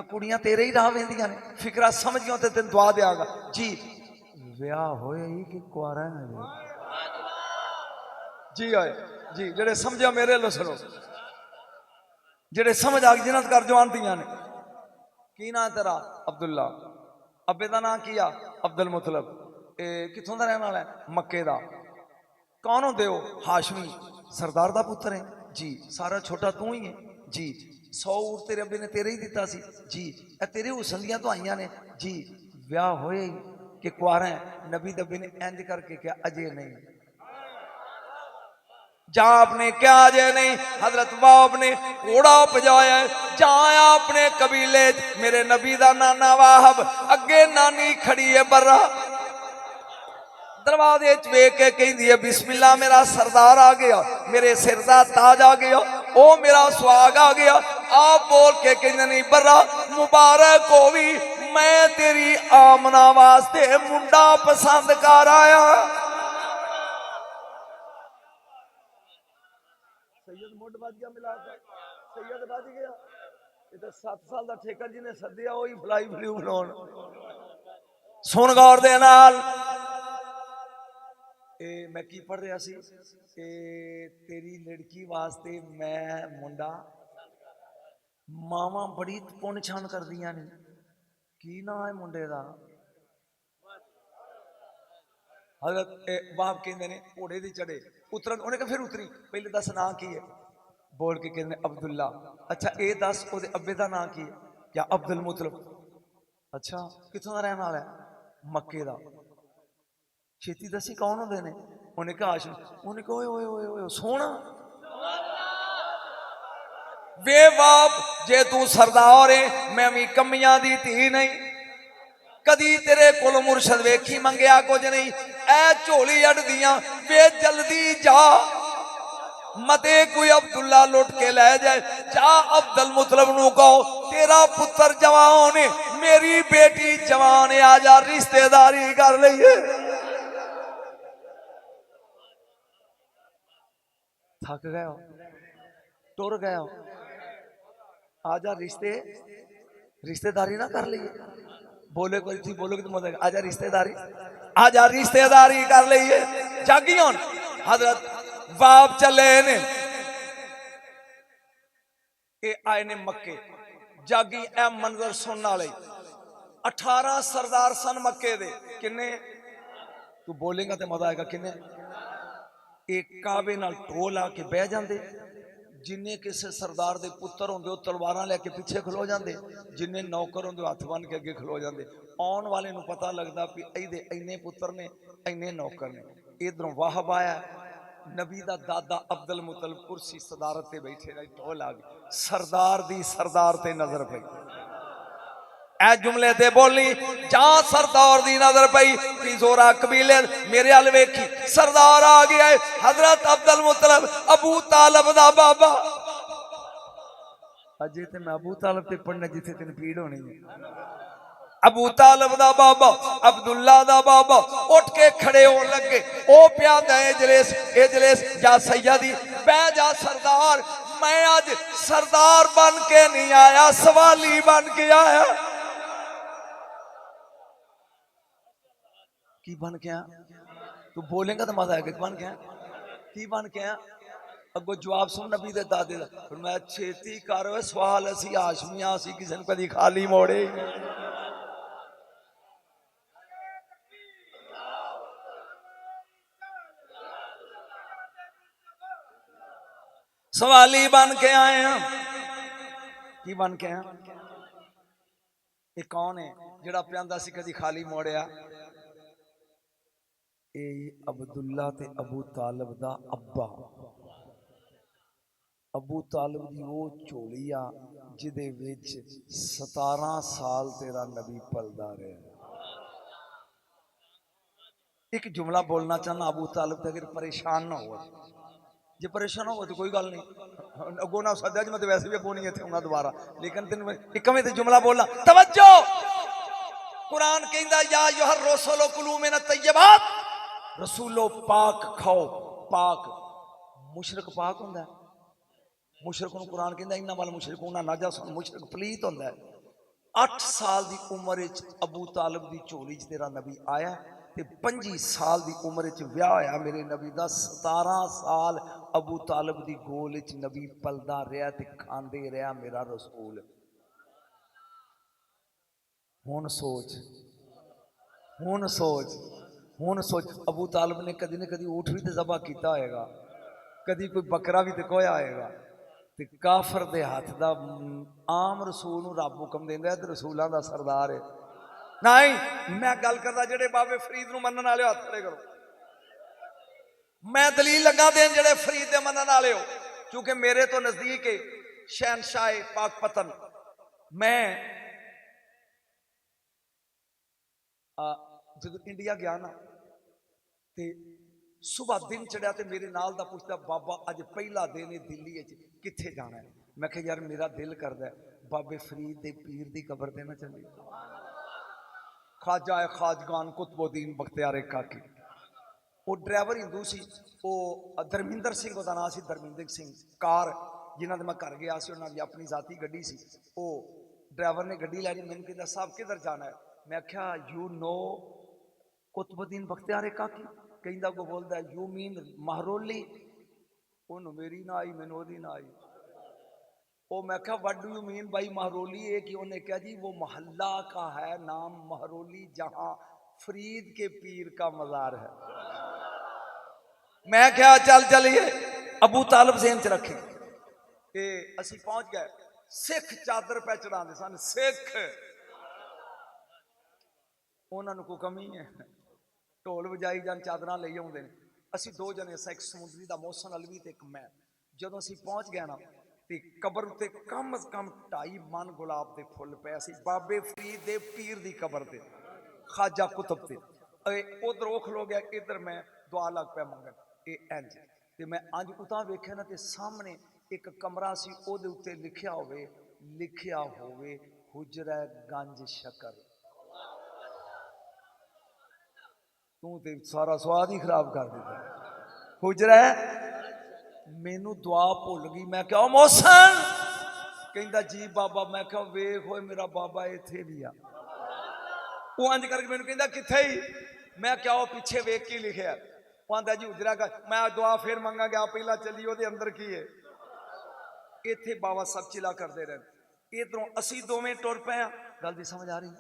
कुड़ियां तेरे ही राह वेंदियां ने, फिकरा समझ गया तो तेन दुआ देगा जी। विआह होया ही कि कुआरा है जी? आए जी, जेड़े समझा मेरे लो सुनो, जेड़े समझ आ गए जिन्हां घर जवान दियां ने, की ना तेरा? अब्दुल्ला। अब्बे का नाम की आ? अब्दुल मुतलब। कितों का रहने वाला है? मक्के का। कौन होंदे हो? हाशमी, सरदार का पुत्र है जी। सारा छोटा तू ही है जी। 100 ऊँट तेरे अब्बे ने तेरे ही दिता सी जी। ए तेरे हुसन दियां तो आईयां ने जी। ब्याह होए कि कुआरा है? नबी दब्बे ने इंज करके क्या? अजय नहीं। जहां आपने क्या अजय नहीं? हजरत बाप ने घोड़ा पजाया है। जहां अपने कबीले मेरे नबी का नाना वाहब, अगे नानी खड़ी है बर्रा, दरवाजे च वेख के कहती है बिस्मिल्ला, मेरा सरदार आ गया, मेरे सिर का ताज आ गया, ओ मेरा सुहाग आ गया। आप बोल के कहते नहीं बर्रा मुबारक हो भी, मैं तेरी आमना वास्ते मुंडा पसंद कर आया। सैयद मुड बज गया, मिला सैयद बज गया। ये तो 7 साल का ठेका जिन्हें सद्या वही फलाई फ्लू बनाउन। सुन गौर दे नाल, मैं की पढ़ रहा सी, तेरी लड़की वास्ते मैं मुंडा। मावा बड़ी पुन छान कर दिया ने, की ना है मुंडे का? हजरत बाप कहते ने घोड़े दी चढ़े उतरन, उन्हें कहा फिर उतरी, पहले दस ना की है? बोल के कहते अब्दुल्ला। अच्छा ये दस ओदे अब्बे का नाम की है? क्या? अब्दुल मुतलब। अच्छा कितों का रहने वाला है? मक्के का। छेती दसी कौन होंगे ने? उन्हें कहा आशम। उन्हें कहा ओए ओए ओए ओए सोना वे बाप, जे तू सरदार है, मैं भी कमियां दी थी नहीं, कदी तेरे कोल मुर्शद वेखी मंगया कुछ नहीं। ऐ झोली अड़ दियां वे जल्दी जा, मते कोई अब्दुल्ला लुट के ले जाए। जा अब्दुल मुतलब नु कहो तेरा पुत्र जवान है, मेरी बेटी जवान है, आजा रिश्तेदारी कर लईए। थक गए हो, टुर गए हो, आजा रिश्तेदारी ना कर लीए। बोले कोई थी, बोलोगे तो मजा आजा रिश्तेदारी, आजा रिश्तेदारी कर लीए। जागी हूं हजरत बाप चले ने, ये आए ने मक्के। जागी ए मंजर सुनने वाले 18 सरदार सन मक्के दे। किन्ने? तू बोलेगा तो मजा आएगा। किन्ने? एक काबे नाल ढोल आके बह जाते, जिन्ने किसी सरदार के पुत्र होंगे तलवार लैके पिछे खलो जाते, जिन्ने नौकर होंगे हथ बन के अगे खलो जाते। आने वाले को पता लगता भी ਇਹਦੇ इन्ने पुत्र ने, इन्ने नौकर ने। इधरों वाहब आया, नबी का दादा अब्दुल मुतलब कुर्सी सदारत से बैठे रहे, ढोल आ गई, सरदार दी सरदार ते नजर पई। ए जुमले ते बोली जा सरदार दी नजर पई, जोरा कबीले मेरे अल वेखी, सरदार आ गया है, हजरत अब्दुल मुतलब अबू तालब दा बाबा। अजे ते मैं अबू तालब ते पढ़ना जिथे तेन पीड़ होनी है। अबू तालब दा बाबा, अब्दुल्ला दा बाबा उठ के खड़े हो लगे। ओ प्यादा इजलिस, इजलिस जा सैयदी, बह जा सरदार, मैं आज सरदार बन के नहीं आया, सवाली बन के आया। की बन के आया? तू बोलेगा तो मजा आएगा। बन के आया की? बन के आया? अगो जवाब सुन नबी दे दादे दा। मैं छेती कर सवाल, असी हाशमियां सी, किसी ने कदी खाली मोड़े। सवाली बन के आए हैं। की बन के आया? ये कौन है जेड़ा प्यांदा सी कदी खाली मोड़िया? ए अब्दुल्ला ते अबू तालब दा अब्बा। अबू तालब दी वो झोली आ जिदे विच 17 साल तेरा नबी पलदा रहा। एक जुमला बोलना चाहना अबू तालब ते, अगर परेशान ना हो, जे परेशान हो तो कोई गल नहीं, अगो ना सद्या मैं तो वैसे भी अगो नहीं इत्थे आउणा दोबारा, लेकिन तेन एक में जुमला बोलना। तवज्जो, कुरान कहंदा या अय्युहर रसूलो कुलू मिन अत-तय्यबात, रसूलो पाक खाओ। पाक मुशरक पाक होंदा है? मुशरक को कुरान कहंदा इन्ना वाल मुशरिकून नाजस, मुशरक पलीत होंदा है। 8 साल की उम्र अबू तालब की झोली च तेरा नबी आया ते 25 साल की उम्र ब्याह होया मेरे नबी का। 17 साल अबू तालब की गोल च नबी पलदा रहा ते खांदे रहा मेरा रसूल। हुण सोच, हुण सोच, हुण सोच, अबू तालिब ने कदी ना कदी ऊठ भी तो ज़बा किया होएगा, कदी कोई बकरा भी तो कोया होएगा। ते काफर दे हाथ दा आम रसूल नूं रब हुक्म देंदा ते रसूलां दा सरदार है। नहीं, मैं गल करदा जेड़े बाबे फरीद नूं मनण वाले हत्थ खड़े करो। मैं दलील लगा देन जेड़े फरीद दे मनण वाले हो, क्योंकि मेरे तो नजदीक है शहनशाह पाकपतन। मैं जदों इंडिया गया ना ते सुबह दिन चढ़िया तो मेरे नाल दा पुछदा बाबा अज पहला दिन है दिल्ली कित्थे जाना है। मैं कहा यार मेरा दिल करदा है बाबे फरीद दे पीर दी कबर ते ना चली। ख्वाजा है ख्वाजगान कुतुबुद्दीन बख्तियार काकी। वो ड्राइवर हिंदू सी, वो धर्मिंदर सिंह उसका नाम से, धर्मिंदर सिंह कार जिन्हों के मैं घर गया से उन्होंने अपनी जाती गड्डी सी। वो ड्राइवर ने गड्डी लैनी, मैंने कहता साहब किधर जाना है। मैं क्या यू नो कुतुबुद्दीन बख्तियार काकी, कहता को बोलता है यू मीन महरोली। उन्होंने मेरी ना आई, मैंने ओदी ना आई। वो मैं क्या what do you mean by Mehrauli है कि उन्हें क्या जी वो मोहल्ला का है नाम महरोली जहां फरीद के पीर का मजार है। मैं क्या चल चलिए अबू तालिब ज़हन च रखे। असी पहुंच गए, सिख चादर पे चढ़ाते सन, सिख उन्होंने कोई कमी है, ढोल बजाई जान चादर ले आते हैं। असी दो जने एक समुद्री का मौसम अलवी तो एक मैं। जो असी पहुंच गए ना तो कबर उत्ते कम अज कम 2.5 मन गुलाब के फुल पे सी, बाबे फरीद दे पीर की कबर से, खाजा कुतुब से। उधर वो खलो गया, इधर मैं दुआ लग पाया मंगन। ये इंज ते मैं अज उतां वेख्या ना ते सामने एक कमरा सी, ओदे उत्ते लिखिया होवे हुजरा गंज शकर। तू ते सारा स्वाद ही खराब कर दिता। हुजरा मैनू दुआ भुल गई। मैं क्या मौसन कहता जी बाबा। मैं क्या वेख होए मेरा बाबा इत्थे भी आ। वो अंज करके मैनू कहता कित्थे ही। मैं क्या वो पीछे वेख के लिखिया। वो आंदा जी हुजरा का। मैं दुआ फिर मंगा गया, पहला चली ओदे अंदर की है। इत्थे बाबा सब चिला करते रहे। इधरों असी दोवें टुर पे गल दी समझ आ रही।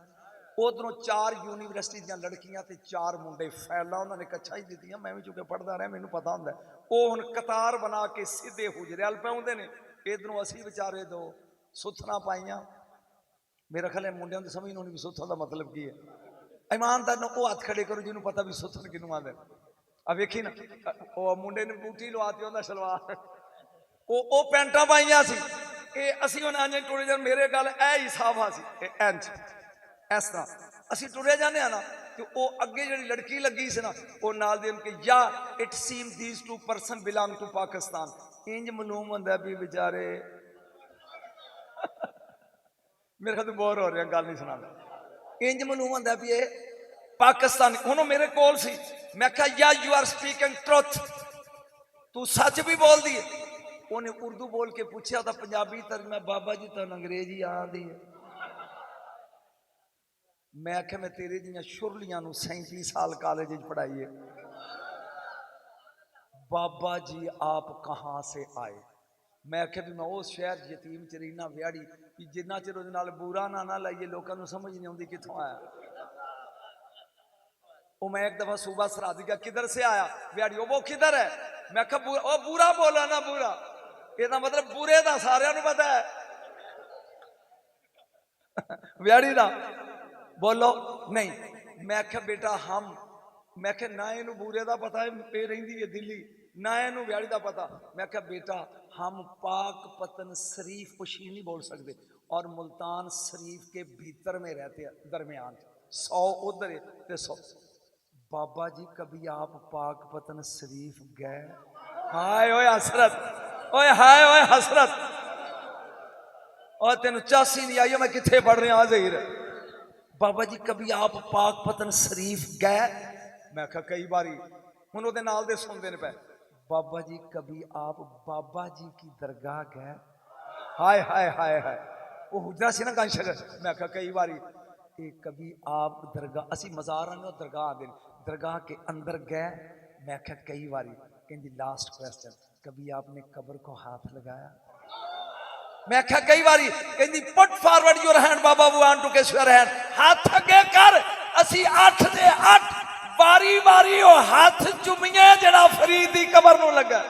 उधरों 4 यूनीवर्सिटी दी लड़कियां ते 4 मुंडे फैला उन्होंने कच्छा ही दी। मैं भी चुके पढ़ता रहा, मैनू पता होंगे। वो हुण कतार बना के सीधे हुजरे वाल पे आउंदे ने। इधरों असी बेचारे दो सुथना पाइया। मेरा ख्याल है मुंडिया की समझ नहीं भी सुथन का मतलब की है। ईमानदार ने वो हथ खड़े करो जिन्होंने पता भी सुथन किनू आते। अब वेखी ना वो मुंडे ने बूटी लवाती उन्हें सलवार, वो पैंटा पाइया सी। असी हुण अंज टुरे जान मेरे गल ए ही साफा सी इंज इस तरह असी टुरे जाने ना तो वो अगे जी लड़की लगी सी ना वो नाल दे के या it seem these 2 person belong to Pakistan. इंज मालूम होंदा भी बेचारे मेरे ख्याल बोर हो रहा गल नहीं सुना। इंज मालूम होंदा भी ये पाकिस्तानी। हुण मेरे कोल सी। मैं कहा या यू आर स्पीकिंग ट्रुथ, तू सच भी बोल दी। उन्हें उर्दू बोल के पूछा था पंजाबी तर। मैं बाबा जी तुम अंग्रेजी आती है। मैं आख्या मैं तेरे दियां शुरलियां 37 साल कॉलेज पढ़ाई है। बाबा जी आप कहाँ से आए। मैं आख्या भी मैं उस शहर यतीम चरीना व्याड़ी भी जिन्ना चिर उहदे नाल बुरा ना लाइए लोगों को समझ नहीं आती कितों आया। वो मैं एक दफा सूबा सरहद गया, किधर से आया व्याड़ी, वो किधर है। मैं आख्या बुरा बोला ना, बुरा ਇਹਦਾ मतलब बुरे का सारिਆਂ ਨੂੰ पता है। व्याड़ी का बोलो नहीं। मैं आख्या बेटा हम, मैं आख्या ना इनू बुरे का पता है, ये रही है दिल्ली, ना इनू व्याड़ी का पता। मैं आख्या बेटा हम पाकपतन शरीफ कुशी नहीं बोल सकते और मुल्तान शरीफ के भीतर में रहते हैं, दरमियान 100 उधर है 100। बाबा जी कभी आप पाकपतन शरीफ गए। हाय ओए हसरत, ओए हाय ओए हसरत, और तेन चासी नहीं आई मैं किथे पढ़ रहा ज़हीर। बाबा जी कभी आप पाकपतन शरीफ गए। मैं कहा कई बारी। हुण उहदे नाल दे सुनदे ने पे। बाबा जी कभी आप बाबा जी की दरगाह गए। हाय हाय हाय हाय वो हुजरा सी ना गंज शकर। मैं कहा कई बारी। कभी आप दरगाह असी मज़ार आने दरगाह आते दरगाह के अंदर गए। मैं क्या कई बारी। कहती लास्ट क्वेश्चन कभी आपने कब्र को हाथ लगाया। मैं आख्या कई बारी कहती पुट फॉरवर्ड योर हैंड बाबा we want to kiss your hand, हाथ अगे कर, असी 8 दे 8 बारी बारी वो हाथ चुमिए जड़ा फरीद दी कबर नूं लगा।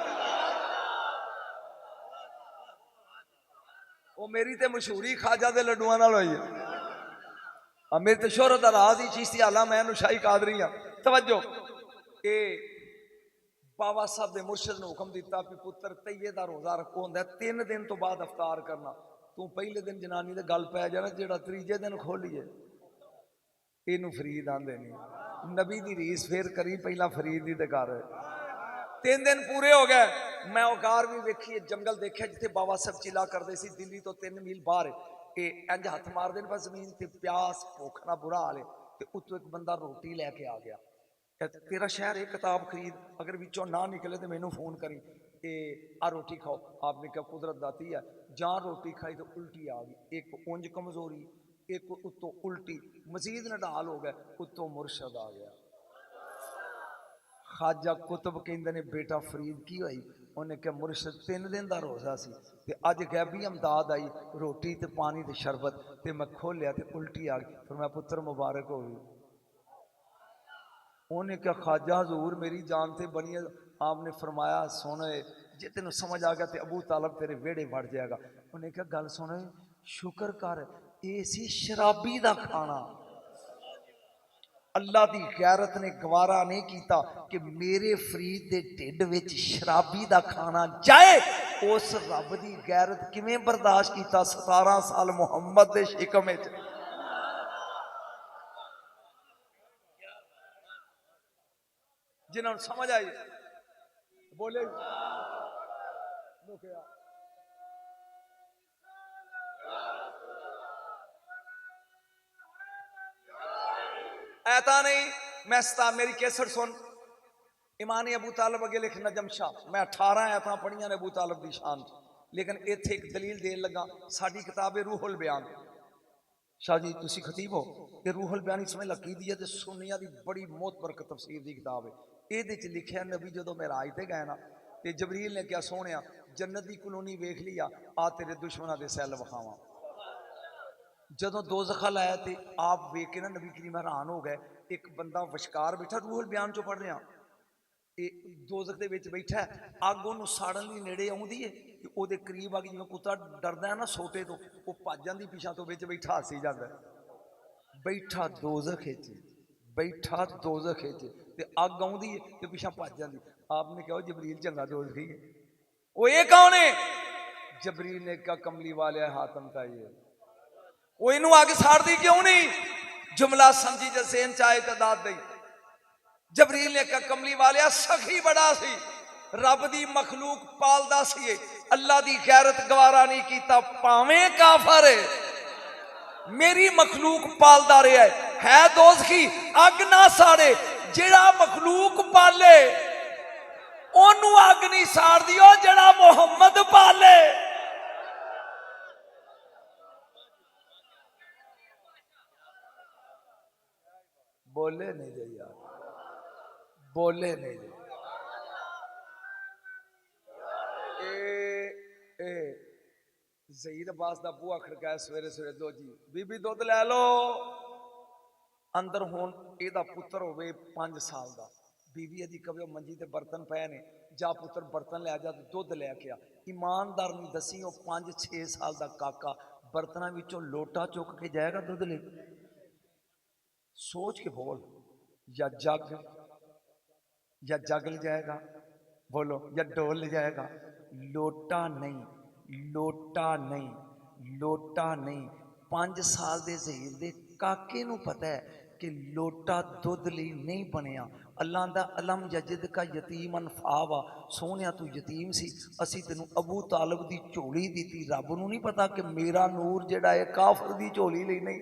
वो मेरी ते मशहूरी ख्वाजा दे लड्डुआं नाल होई है, मेरी तो शोहरत दा राज ही चीश्ती आला, मैं शाही कादरी हां। तवज्जो, ए बाबा साहब ने मुर्शद ने हुक्म दिता कि पुत्र तैये दा रोजा रखो हुंदा 3 दिन तो बाद अफतार करना। तू पहले दिन जनानी दे गल पै जाना, जेड़ा तीजे दिन खोलीए इनू फरीद आंदे नहीं। नबी दी रीस फिर करी, पहला फरीद दी ते कर। 3 दिन पूरे हो गए, मैं औकार भी वेखी, जंगल देखा जिथे बाबा साहब चिला करते सी, दिल्ली तो 3 मील बाहर। इंज हथ मार देन बस जमीन ते, प्यास भुख ना बुरा हाल है। ते उत्तों एक बंदा रोटी लैके आ गया, तेरा शहर एक किताब खरीद, अगर विचों ना निकले तो मैनू फोन करी, आ रोटी खाओ। आपने क्या कुदरत दाती है, जहाँ रोटी खाई तो उल्टी आ गई, एक उंज कमजोरी, एक उत्तों उल्टी, मजीद नडाल हो गया, उत्तों मुर्शद आ गया। खाजा कुतुब कहते ने बेटा फरीद की हुई, उन्हें क्या मुर्शद 3 दिन का रोजा सी ते अज गैबी अमदाद आई, रोटी ते पानी ते शरबत, ते मैं खोलिया ते उल्टी आ गई। फिर मैं पुत्र मुबारक हो गई। उन्हें क्या ख्वाजा हजूर मेरी जान से बनी है। आपने फरमाया सुन, जे तेन समझ आ गया तो अबू तालब तेरे वेड़े बढ़ जाएगा। उन्हें क्या गल सुन, शुक्र कर ये सी शराबी दा खाना। अल्लाह की गैरत ने गवारा नहीं किया कि मेरे फरीद के ढिड विच शराबी दा खाना जाए। उस रब की गैरत किवें बर्दाश्त किया 17 साल मुहम्मद के शिकम विच। जिन्होंने समझ आई बोले ऐता नहीं। मैं मेरी कैसट सुन, इमाम अबू तालब अगे लिख नजम शाह, मैं 18 ऐता पढ़िया ने अबू तालब की शान, लेकिन इत्थे एक दलील देन लगा। साडी किताब है रूहुल बयान, शाह जी तुसी खतीब हो, ये रूहुल बयान इसमें लगी दी है ते सुन्नियां दी बड़ी मोहतबर तफसीर की किताब है। ये लिखा नबी जो मेराज ते गए ना, ते जबरील ने क्या सोने जन्नत की कलोनी वेख लिया, आ तेरे दुश्मनों के सैल विखावा। जदों दोज़ख लाया तो आप वेख के ना नबी करीम हैरान हो गए। एक बंदा विशकार बैठा, रूहुल बयान चो पढ़ रहा, दोज़ख दे विच बैठा, अग उन्होंने साड़न की नेड़े आउंदी है, वो करीब आ गई, जिवें कुत्ता डरदा है ना सोटे तो, वो भज जाती पिछा तो, विच बैठा हसी जाता, बैठा दोज़ख विच, बैठा दोज़ख विच, ते अग आउंदी है ते पिछा भज जाती। आपने कहा जबरील चंगा दोज़खी है। वो ये कौन है? जबरील ने कहा कमली वाले हातम का ये। वो इनू अग साड़ती क्यों नहीं? जुमला समझी जैसे चाहे तदाद दी। जबरील ने कहा कमली वाले सखी बड़ा सी, रब दी मखलूक पालदा सी, अल्लाह दी गैरत गवारा नहीं कीता, भावें काफर है मेरी मखलूक पालदा रहा है दोज़खी, अग ना साड़े, जेड़ा मखलूक पाले ओनू अग नहीं साड़ दियो, जेड़ा मुहम्मद पाले। बोले नहीं दे यार, बोले नहीं दे। ज़हीर अब्बास दा बूहा खड़काया सवेरे सवेरे, दो जी बीबी दुध लै लो। अंदर हुण एदा पुत्र होवे 5 साल दा, बीबी यदि कवे मंजी ते बर्तन पे ने, जा पुत्र बर्तन लै जा दुध लैके आ। ईमानदार नहीं दसी, 5-6 साल दा काका बर्तनों विचों लोटा चुक के जाएगा दुध ले? सोच के बोल, या जग ले जाएगा, बोलो, या डोल ले जाएगा। लोटा नहीं, लोटा नहीं, लोटा नहीं। 5 साल दे ज़हीर दे काके नू पता है कि लोटा दुध लई नहीं बनिया। अल्लाह दा अलम यजिद का यतीमन फावा, सोहणिया तू यतीम सी, असी तेनू अबू तालब दी झोली दी। रब नू नहीं पता कि मेरा नूर जिहड़ा है काफर दी झोली लई नहीं।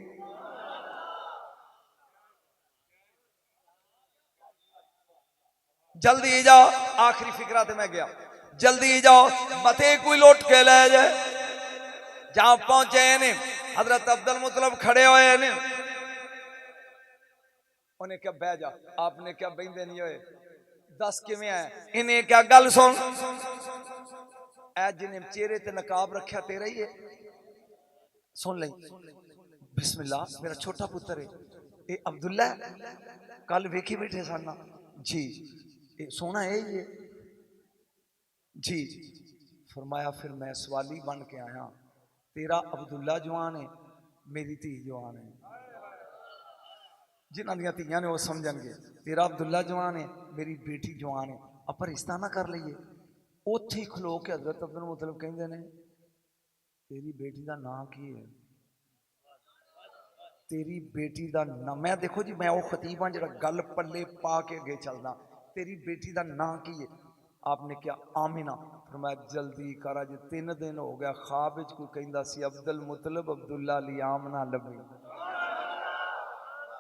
जल्दी जाओ, आखिरी फिक्रा ते मैं गया, जल्दी जाओ मते कोई लुट के ले जाए। जहां पहुंचे ने हजरत अब्दुल मुतलब खड़े हुए ने, उन्हें क्या बह जा, आपने क्या बहते नहीं हुए, दस किवें है, इन्हें क्या गल सुन। ऐ जिन्हें चेहरे ते नकाब रखा तेरा ही है। सुन ले बिस्मिल्लाह, मेरा छोटा पुत्र है ये अब्दुल्ला है, कल वेखी बैठे साना जी, ये सोना है ये जी। फरमाया फिर मैं सवाली बन के आया, तेरा अब्दुल्ला जवान है, मेरी धी जवान है। जिन्हों दियां धीयां ने वो समझणगे, तेरा अब्दुल्ला जवान है, मेरी बेटी जवान है, आप रिश्ता ना कर लीए। उत्थे ही खलो के हजरत अब्दुल मुतलब कहते हैं, तेरी बेटी का नाम की है? तेरी बेटी का नाम, मैं देखो जी मैं वो खतीब हाँ जो गल पल्ले पा के अगे चलना, तेरी बेटी का नाम की है? आपने क्या? आमिना। फिर मैं जल्दी कर, अज 3 दिन हो गया ख्वाब विच कोई कहंदा सी अब्दुल मुतलब अब्दुल्ला ली आमना लभी।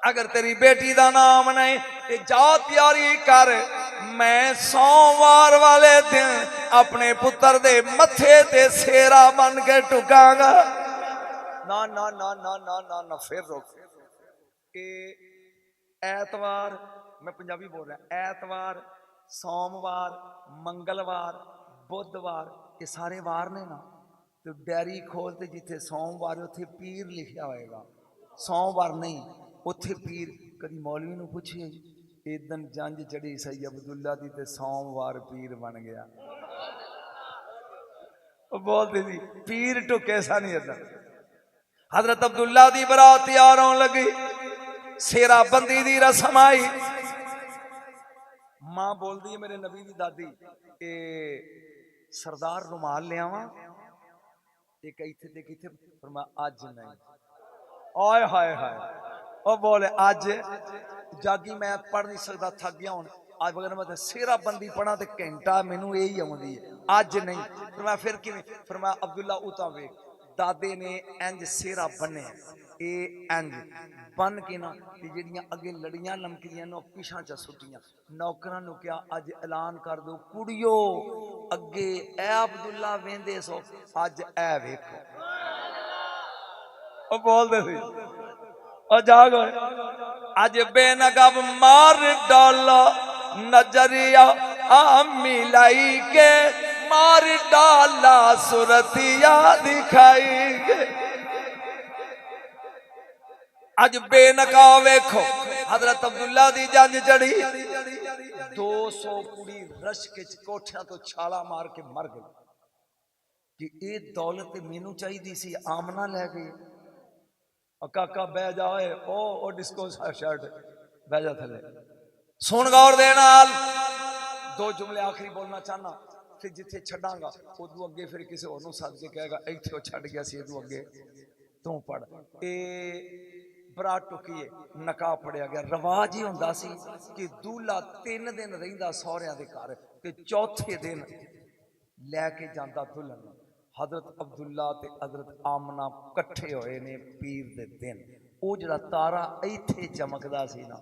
अगर तेरी बेटी का नाम नहीं ते जा तैयारी कर, मैं सोमवार वाले दिन अपने पुत्र दे मथे ते सेरा बन के टुकांगा। ना ना ना ना ना ना ना फिर रोक के ऐतवार, मैं पंजाबी बोल रहा, ऐतवार सोमवार मंगलवार बुधवार ये सारे वार ने ना, तो डायरी खोलते जिथे सोमवार उथे पीर लिखा होएगा, सोमवार नहीं उथे पीर। कभी मौलवी नूं पूछिए इस दिन जंज चढ़ी सही अब्दुल्ला दी ते सोमवार पीर बन गया। बोलते जी पीर टुके सा नहीं इधर। हजरत अब्दुल्ला दी बरात तैयार होने लगी, सेरा बंदी दी रस्म आई। मां बोलती है मेरे नबी दी दादी, ए सरदार रुमाल ले आवा, एक इथे ते किथे, पर मैं अज नहीं। आय हाय हाय, ओ बोले अज जागी मैं पढ़ नहीं सकता, थक गया हूं, आज अगर मैं सेरा बंदी पढ़ा तो घंटा मैनू यही आउंदी है, अज नहीं। फिर मैं फिर किवें, फिर मैं अब्दुल्ला उता वेख, दादे ने इंज सेरा बने इंज बन के ना जिहड़ियां अगे लड़ियां लमकदियां ने पिछां च सुटियां, नौकरां नूं कहा अज ऐलान कर दो कुड़ियो अगे ए अब्दुल्ला वेंदे सो, अज ए वेखो। ओ बोलदे सी ओ जाग अज बेनकाब मार डाला नजरिया मिलाई के, मार डाला सुरतिया दिखाई के। अज बेनका वेखो हजरत अब्दुल्ला दी जंज चढ़ी, 200 कुड़ी रश के कोठियां तो छाला मार के मर गई कि ये दौलत मैनू चाहिए सी, आमना लै गई। काका बह जाए ओ डिस्को शर्ट बह जा थले। सुन गौर दे नाल, 2 जुमले आखिरी बोलना चाहना, फिर जिथे छड़ांगा उदू अगे फिर किसी होर नूं सद के कहेगा इत्थे छड़ गया सी, इदू अगे तू पढ़। बरात टुकीए नकाह पढ़िया गया। रवाज ही हुंदा सी कि दूल्हा 3 दिन रहिंदा सौहरियां दे घर ते चौथे दिन लैके जांदा दुल्हन। हजरत अब्दुल्ला ते हजरत आमना कट्ठे होए ने पीर दे दिन। वो जिहड़ा तारा इत्थे चमकदा सी ना,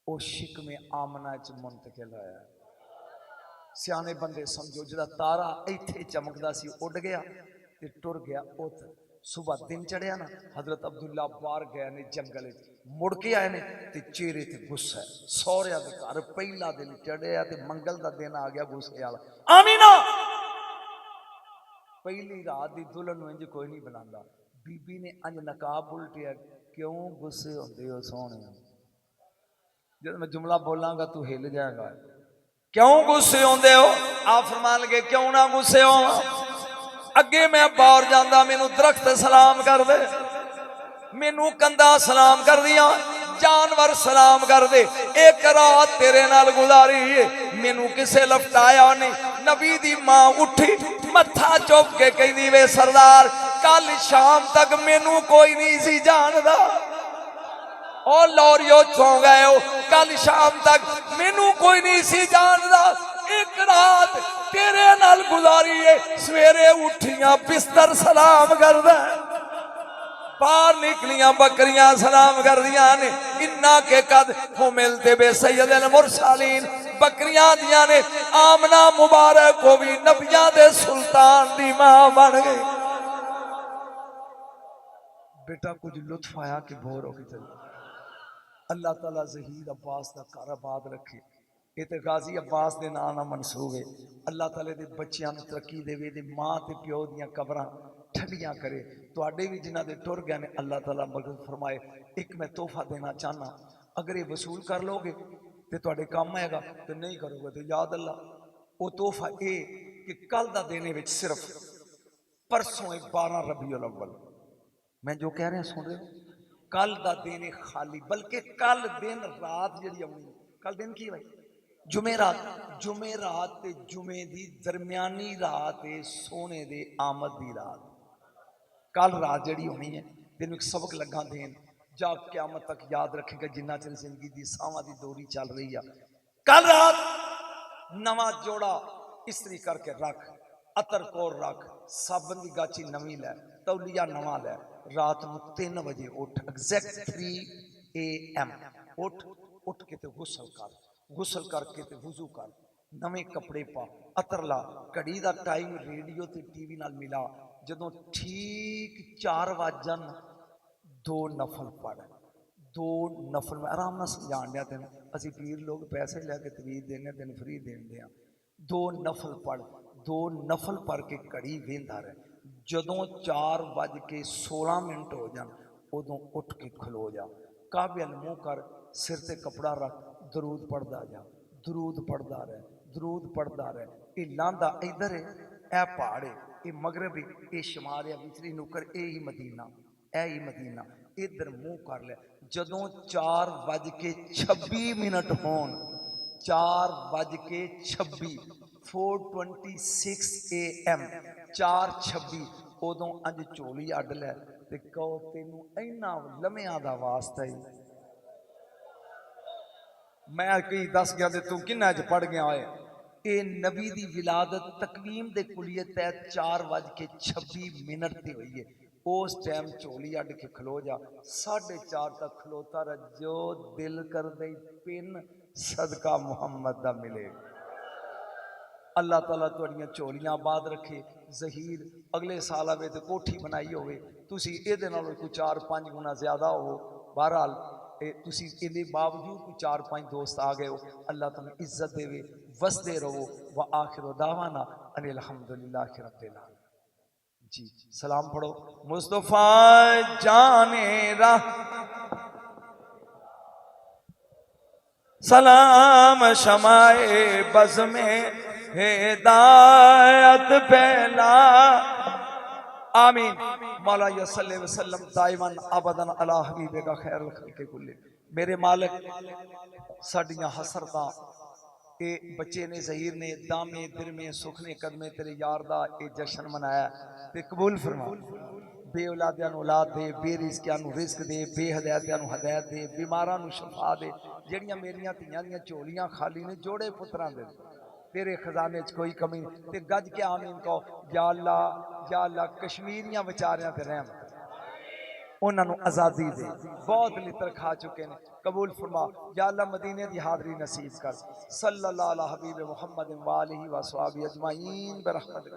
वो शिकमे आमना च मुंतकिल होया। सियाने बंदे समझो जिहड़ा तारा इत्थे चमकदा सी उड़ गया ते टुर गया उधर। सुबह दिन चढ़िया ना, हजरत अब्दुल्ला बाहर गए ने जंगल, मुड़ के आए ने ते चेहरे ते गुस्सा है। सौहरिया दे घर पहला दिन चढ़िया ते मंगल दा दिन आ गया गुस्से वाला। आमीना पहली रात दी दुल्हन नूं इंज कोई नहीं बनांदा। बीबी ने अंज नकाब उल्टिया, क्यों गुस्से होंदे हो सोहणे? जब मैं जुमला बोलांगा तू हिल जाएगा। क्यों गुस्से होंदे हो? आप फरमान लगे क्यों ना गुस्से हो? अगे मैं बाहर जांदा मैनू दरख्त सलाम कर दे, मैनू कंधा सलाम कर दिया, जानवर सलाम कर दे। एक रात तेरे नाल गुजारी है, मैनू किसे लपटाया नहीं। नबी दी मां उठी मत्था चुक के कहदी वे सरदार कल शाम तक मैनू कोई नहीं सी जानदा। ओ लौरियो सो गए हो, कल शाम तक मैनू कोई नहीं सी जानदा। एक रात तेरे नाल गुजारी है, सवेरे उठियां बिस्तर सलाम कर दे, बाहर निकलियां बकरियां सलाम कर दियां ने। इन्ना के कद हो मिलते बे सैयदुल मुरसलीन, बकरियां दियां ने। आमना मुबारक हो भी नबियां दे सुल्तान दी मां बन गई। बेटा कुछ लुत्फ आया कि बोर हो गई? अल्लाह ताला ज़हीर अब्बास का घर आबाद रखे। ये तो गाजी अब्बास के नाम ना मनसूब है। अल्लाह ताले दे बच्चियां नूं तरक्की देवे, दे माँ ते प्यो दियां कबरां ठंडियां करे। तुहाडे भी जिन्हां दे टुर गए ने अल्लाह ताला मदद फरमाए। एक मैं तोहफा देना चाहना, अगर ये वसूल कर लोगे तो तुहाडे काम आएगा, तो नहीं करोगे तो याद अल्लाह। वो तोहफा ये कि कल दा देने विच सिर्फ परसों 12 रबीउल अव्वल, मैं जो कह रहा सुन रहे हो, कल दा दिन है खाली, बल्कि कल दिन रात जी आनी, कल दिन की भाई जुमेरात, जुमेरात ते जुमे दी दरम्यानी रात है, सोने दे आमद दी रात, कल रात जी होनी है। तेन एक सबक लगा देन, जा क्यामत तक याद रखेगा जिन्ना चਿਰ जिंदगी की सावां की डोरी चल रही है। कल रात नवा जोड़ा इस्त्री करके रख, अतर कोर रख, साबन की गाची नवी लै, तौलिया नवा लै, रात को 3 बजे उठ, एग्जैक्ट 3 AM उठ, उठ के ते गुसल कर, गुसल करके ते वुजू कर, नवे कपड़े पा, अतर ला, घड़ी का टाइम रेडियो ते टीवी नाल मिला, जदों ठीक 4 वजन 2 नफल पढ़, 2 नफल मैं आराम नाल समझाण दिया तेन, असीं पीर लोग पैसे लैके तवीज देने, तेन फ्री देंदे आ। 2 नफल पढ़, 2 नफल पढ़ के घड़ी वेंदा रह, जदों 4:16 हो जान उदों उठ के खलो जा, काबे अल मुँह कर, सिर ते कपड़ा रख, दरूद पढ़दा जा, दरूद पढ़दा रह, दरूद पढ़दा रह। ये लांदा इधर है, ए पहाड़ है, ये मगरबी, ये शुमार है, विचली नुकर, ये ही मदीना, ए ही मदीना, इधर मुँह कर ले। जदों 4:26 होन, 4:26 4:26 AM 4:26 उदों अंज झोली अड लै ते कहो तेनू इन्ना लम्हियां दा वास्ता ही, मैं कई दस गया तू किन्ना च पढ़ गया होए। ये नबी दी विलादत तकवीम दे कुलिये तहत 4:26 ते हुई है। उस टाइम झोली अड के खलो जा, 4:30 तक खलोता रह, जो दिल कर दे पिन सदका मुहम्मद दा मिले। अल्लाह ताला तुहाड़ियां झोलियां आबाद रखे। जहीर अगले साल आवे तो कोठी बनाई होवे, तुसी इहदे नालों कोई 4-5 गुना ज्यादा हो, बहरहाल तुसी इहदे बावजूद कोई 4-5 दोस्त आ गए हो, अल्लाह तुहानू इज्जत देवे, वसदे रहो। व आखिर दावाना अनिल हम्दुलिल्लाहि रब्बिल आलमीन। जी सलाम पढ़ो। मुस्तफ़ा जाने राह सलाम शमाए बज़ में हिदायत फैला, आमीन। मौला सल्लल्लाहु अलैहि वसल्लम दाइमन अबदन अला हबीबे का खैरुल खल्क़ि कुल्ले। मेरे मालिक साडियां हसरतां ये बच्चे ने, ज़हीर ने, दामे दिरमे सुखने कदमे तेरे यार दा ये जश्न मनाया ते कबूल फरमा। बे औलादियां नूं औलाद दे, बेरिज़कियां नूं रिज़्क दे, बेहदायतियां नूं हदायत दे, बीमारां नूं शफा दे, जड़ियां मेरियां धीआं दियां झोलियां खाली ने, जोड़े पुत्रां दे, तेरे खजाने च कोई कमी ते गज के आमीन कहो। या अल्लाह कश्मीरियां बेचारियां ते रहम, उन्होंने आज़ादी दे, बहुत लित्र खा चुके हैं, कबूल फरमा। या अल्लाह मदीने की हाज़री नसीब कर। सल्लल्लाहु अला हबीब मुहम्मद व आलिहि व अस्हाबिहि अजमाइन बरहमतिक।